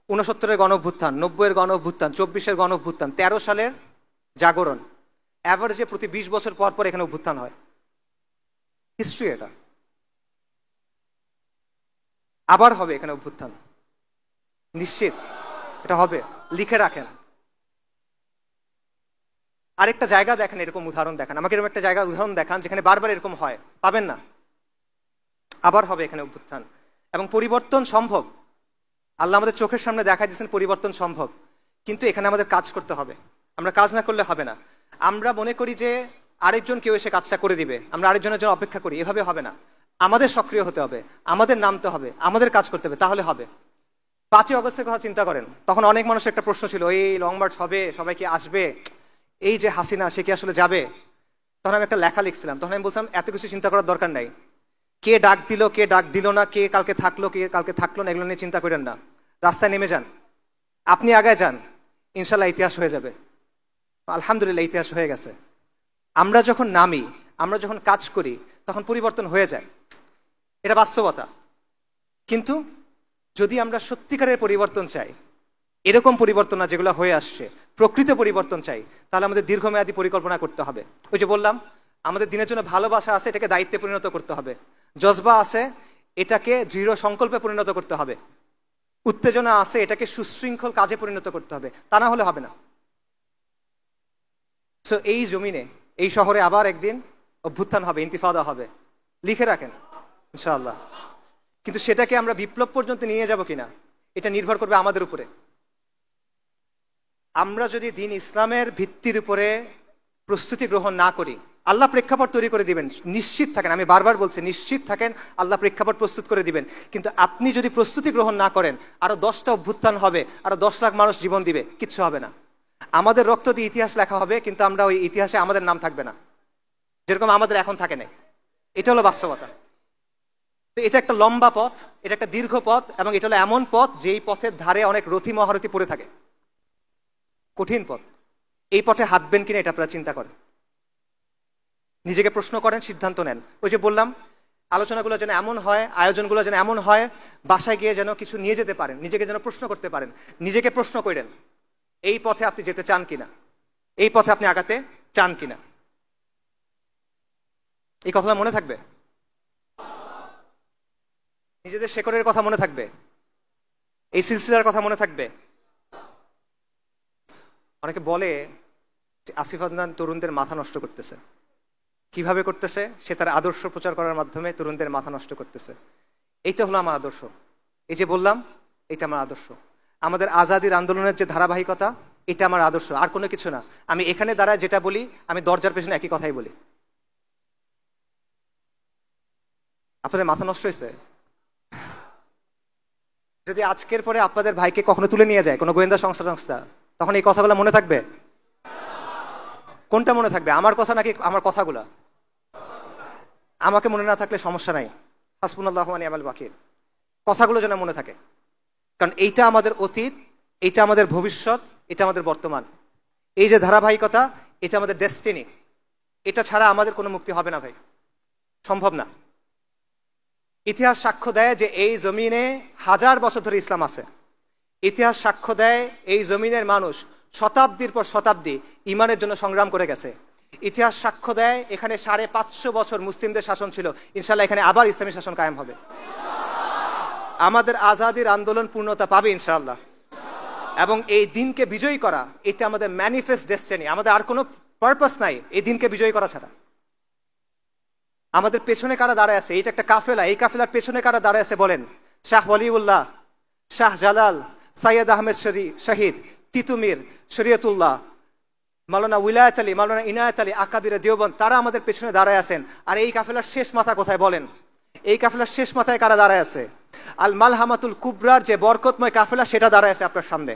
69-এর গণ অভ্যুত্থান, 90-এর গণ অভ্যুত্থান, 24-এর গণ অভ্যুত্থান, 13 সালের জাগরণ, অ্যাভারেজে প্রতি 20 বছর পর পর এখানে অভ্যুত্থান হয়। হিস্ট্রি এটা। আবার হবে এখানে অভ্যুত্থান, নিশ্চিত এটা হবে, লিখে রাখেন। আরেকটা জায়গা দেখেন, এরকম উদাহরণ দেখান আমাকে, এরকম একটা জায়গার উদাহরণ দেখান যেখানে বারবার এরকম হয়, পাবেন না। আবার হবে এখানে অভ্যুত্থান, এবং পরিবর্তন সম্ভব। আল্লাহ আমাদের চোখের সামনে দেখা দিয়েছেন পরিবর্তন সম্ভব, কিন্তু এখানে আমাদের কাজ করতে হবে। আমরা কাজ না করলে হবে না। আমরা মনে করি যে আরেকজন কেউ এসে কাজটা করে দিবে, আমরা আরেকজনের জন্য অপেক্ষা করি, এভাবে হবে না। আমাদের সক্রিয় হতে হবে, আমাদের নামতে হবে, আমাদের কাজ করতে হবে, তাহলে হবে। 5ই অগস্টের কথা চিন্তা করেন, তখন অনেক মানুষের একটা প্রশ্ন ছিল, এই লং মার্চ হবে, সবাই কি আসবে, এই যে হাসিনা সে কি আসলে যাবে? তখন আমি একটা লেখা লিখছিলাম, তখন আমি বলছিলাম এত কিছু চিন্তা করার দরকার নাই। কে ডাক দিল, কে ডাক দিল না, কে কালকে থাকলো, কে কালকে থাকলো না, এগুলো নিয়ে চিন্তা করেন না। রাস্তায় নেমে যান, আপনি আগায় যান, ইনশাল্লাহ ইতিহাস হয়ে যাবে। আলহামদুলিল্লাহ ইতিহাস হয়ে গেছে। আমরা যখন নামি, আমরা যখন কাজ করি, তখন পরিবর্তন হয়ে যায়, এটা বাস্তবতা। কিন্তু যদি আমরা সত্যিকারের পরিবর্তন চাই, এরকম পরিবর্তন না যেগুলো হয়ে আসছে, প্রকৃত পরিবর্তন চাই, তাহলে আমাদের দীর্ঘমেয়াদী পরিকল্পনা করতে হবে। ওই যে বললাম, আমাদের দিনের জন্য ভালোবাসা আছে, এটাকে দায়িত্বে পরিণত করতে হবে। জজবা আছে, এটাকে দৃঢ় সংকল্পে পরিণত করতে হবে। উত্তেজনা আছে, এটাকে সুশৃঙ্খল কাজে পরিণত করতে হবে, তা না হলে হবে না। সো এই জমিনে, এই শহরে আবার একদিন অভ্যুত্থান হবে, ইন্তিফাদা হবে, লিখে রাখেন ইনশাআল্লাহ। কিন্তু সেটাকে আমরা বিপ্লব পর্যন্ত নিয়ে যাব কিনা, এটা নির্ভর করবে আমাদের উপরে। আমরা যদি দিন ইসলামের ভিত্তির উপরে প্রস্তুতি গ্রহণ না করি, আল্লাহ প্রেক্ষাপট তৈরি করে দিবেন, নিশ্চিত থাকেন, আমি বারবার বলছি নিশ্চিত থাকেন, আল্লাহ প্রেক্ষাপট প্রস্তুত করে দিবেন। কিন্তু আপনি যদি প্রস্তুতি গ্রহণ না করেন, আরো 10টা অভ্যুত্থান হবে, আরো 10 লাখ মানুষ জীবন দিবে, কিচ্ছু হবে না। আমাদের রক্ত দিয়ে ইতিহাস লেখা হবে, কিন্তু আমরা ওই ইতিহাসে আমাদের নাম থাকবে না, যেরকম আমাদের এখন থাকে নাই। এটা হলো বাস্তবতা। তো এটা একটা লম্বা পথ, এটা একটা দীর্ঘ পথ, এবং এটা হলো এমন পথ যেই পথের ধারে অনেক রথী মহারথী পড়ে থাকে, কঠিন পথ। এই পথে হাঁটবেন কিনা এটা আপনারা চিন্তা করেন, নিজেকে প্রশ্ন করেন, সিদ্ধান্ত নেন। ওই যে বললাম, আলোচনাগুলো যেন এমন হয়, আয়োজনগুলো যেন এমন হয়, বাসায় গিয়ে যেন কিছু নিয়ে যেতে পারেন, নিজেকে যেন প্রশ্ন করতে পারেন। নিজেকে প্রশ্ন করেন, এই পথে আপনি যেতে চান কিনা, এই পথে আপনি আগাতে চান কিনা। এই কথাটা মনে থাকবে, নিজেদের শেকড়ের কথা মনে থাকবে, এই সিলসিলার কথা মনে থাকবে। অনেকে বলে যে আসিফ আদনান তরুণদের মাথা নষ্ট করতেছে। কিভাবে করতেছে? সে তার আদর্শ প্রচার করার মাধ্যমে তরুণদের মাথা নষ্ট করতেছে। এইটা হলো আমার আদর্শ। এই যে বললাম, এটা আমার আদর্শ। আমাদের আজাদির আন্দোলনের যে ধারাবাহিকতা, এটা আমার আদর্শ, আর কোনো কিছু না। আমি এখানে দাঁড়ায় যেটা বলি, আমি দরজার পেছনে একই কথাই বলি। আপনাদের মাথা নষ্ট হয়েছে? যদি আজকের পরে আপনাদের ভাইকে কখনো তুলে নিয়ে যায় কোনো গোয়েন্দা সংস্থা, তখন এই কথাগুলো মনে থাকবে? কোনটা মনে থাকবে, আমার কথা নাকি আমার কথাগুলা? আমাকে মনে না থাকলে সমস্যা নাই, হাসবুনাল্লাহু ওয়া নি'মাল ওয়াকিল। কথাগুলো যেন মনে থাকে, কারণ এইটা আমাদের অতীত, এটা আমাদের ভবিষ্যৎ, এটা আমাদের বর্তমান। এই যে ধারাবাহিকতা, এটা আমাদের ডেস্টিনি। এটা ছাড়া আমাদের কোনো মুক্তি হবে না ভাই, সম্ভব না। ইতিহাস সাক্ষ্য দেয় যে এই জমিনে 1000 বছর ধরে ইসলাম আছে। ইতিহাস সাক্ষ্য দেয় এই জমিনের মানুষ শতাব্দীর পর শতাব্দী ইমানের জন্য সংগ্রাম করে গেছে। ইতিহাস সাক্ষ্য দেয় এখানে 550 বছর মুসলিমদের শাসন ছিল, ইনশাল্লাহ এখানে আবার ইসলামী শাসন কায়েম হবে। আমাদের আজাদির আন্দোলন পূর্ণতা পাবে ইনশাআল্লাহ। এবং এই দিনকে বিজয়ী করা, এটা আমাদের ম্যানিফেস্ট ডেস্টিনি। আমাদের আর কোনো পারপাস নাই এই দিনকে বিজয়ী করা ছাড়া। আমাদের পেছনে কারা দাঁড়ায় আছে? এটা একটা কাফেলা, এই কাফেলার পেছনে কারা দাঁড়ায় আছে বলেন? শাহ ওয়ালিউল্লাহ, শাহ জালাল, সৈয়দ আহমেদ শহীদ, তিতুমির, শরীয়তুল্লাহ, মাওলানা উলায়াত আলী, মাওলানা ইনায়াত আলী, আকাবিরে দেওবন্দ, তারা আমাদের পেছনে দাঁড়ায় আছেন। আর এই কাফেলার শেষ মাথা কোথায় বলেন? এই কাফেলার শেষ মাথায় কারা দাঁড়ায় আছে? আল মালহামাতুল কুবরার যে বরকতময় কাফেলা, সেটা দাঁড়ায় আছে আপনার সামনে।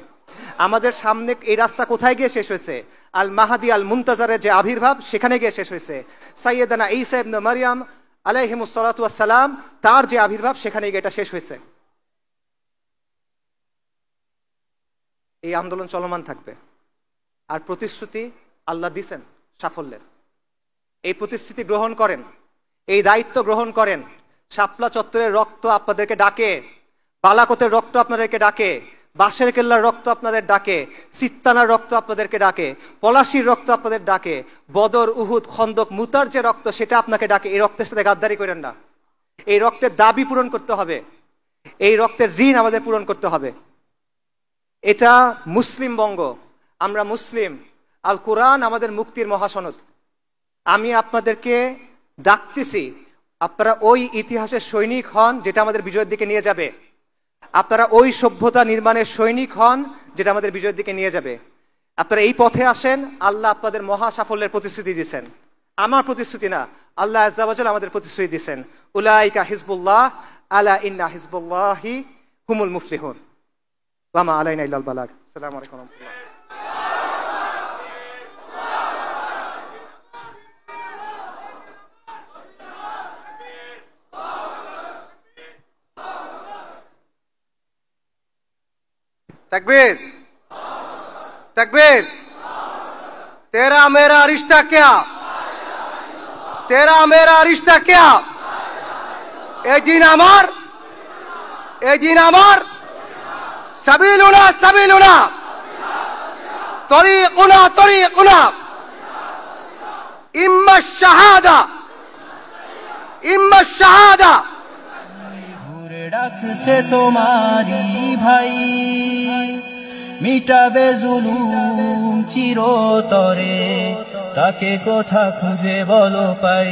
আমাদের সামনে এই রাস্তা কোথায় গিয়ে শেষ হয়েছে? আল মাহাদি আল মুনতাজারের যে আবির্ভাব, সেখানে গিয়ে শেষ হয়েছে। সাইয়েদানা ঈসা ইবনে মারইয়াম আলাইহিমুস সালাতু ওয়াস সালাম, তার যে আবির্ভাব, সেখানে গিয়ে এটা শেষ হয়েছে। এই আন্দোলন চলমান থাকবে। আর প্রতিশ্রুতি আল্লাহ দিছেন সাফল্যের। এই প্রতিশ্রুতি গ্রহণ করেন, এই দায়িত্ব গ্রহণ করেন। শাপলা চত্বরের রক্ত আপনাদেরকে ডাকে, বালাকোটের রক্ত আপনাদেরকে ডাকে, বাঁশের কেল্লার রক্ত আপনাদের ডাকে, সিত্তানার রক্ত আপনাদেরকে ডাকে, পলাশির রক্ত আপনাদের ডাকে, বদর, উহুদ, খন্দক, মুতার যে রক্ত, সেটা আপনাকে ডাকে। এই রক্তের সাথে গাদ্দারি করেন না। এই রক্তের দাবি পূরণ করতে হবে, এই রক্তের ঋণ আমাদের পূরণ করতে হবে। এটা মুসলিম বঙ্গ, আমরা মুসলিম। আল কোরআন আমাদের মুক্তির মহাসনদ। আমি আপনাদেরকে ডাকতেছি, আপনারা ওই ইতিহাসের সৈনিক হন যেটা আমাদের বিজয়ের দিকে নিয়ে যাবে। আপনারা ওই সভ্যতা নির্মাণের সৈনিক হন যেটা আমাদের বিজয়ের দিকে নিয়ে যাবে। আপনারা এই পথে আসেন। আল্লাহ আপনাদের মহা সাফল্যের প্রতিশ্রুতি দিয়েছেন। আমার প্রতিশ্রুতি না, আল্লাহ আজ্জা ওয়া জাল্লা আমাদের প্রতিশ্রুতি দিয়েছেন। উলাইকা হিজবুল্লাহ, আলা ইন্না হিজবুল্লাহি হুমুল মুফলিহুন। ওয়া মা আলাইনা ইল্লাল বালাগ। আসসালামু আলাইকুম ওয়া রাহমাতুল্লাহ। तकबीर तकबीर। तेरा मेरा रिश्ता क्या, तेरा मेरा रिश्ता क्या? ए दिन अमर, ए दिन अमर। सबीलुना सबीलुना, तरीकुना तरीकुना। इम्मा शहादा, इम्मा शहादा। ডাকছে তোমারি ভাই, মিটাবে জুলুম চিরতরে, তাকে কোথা খুঁজে বলো পাই।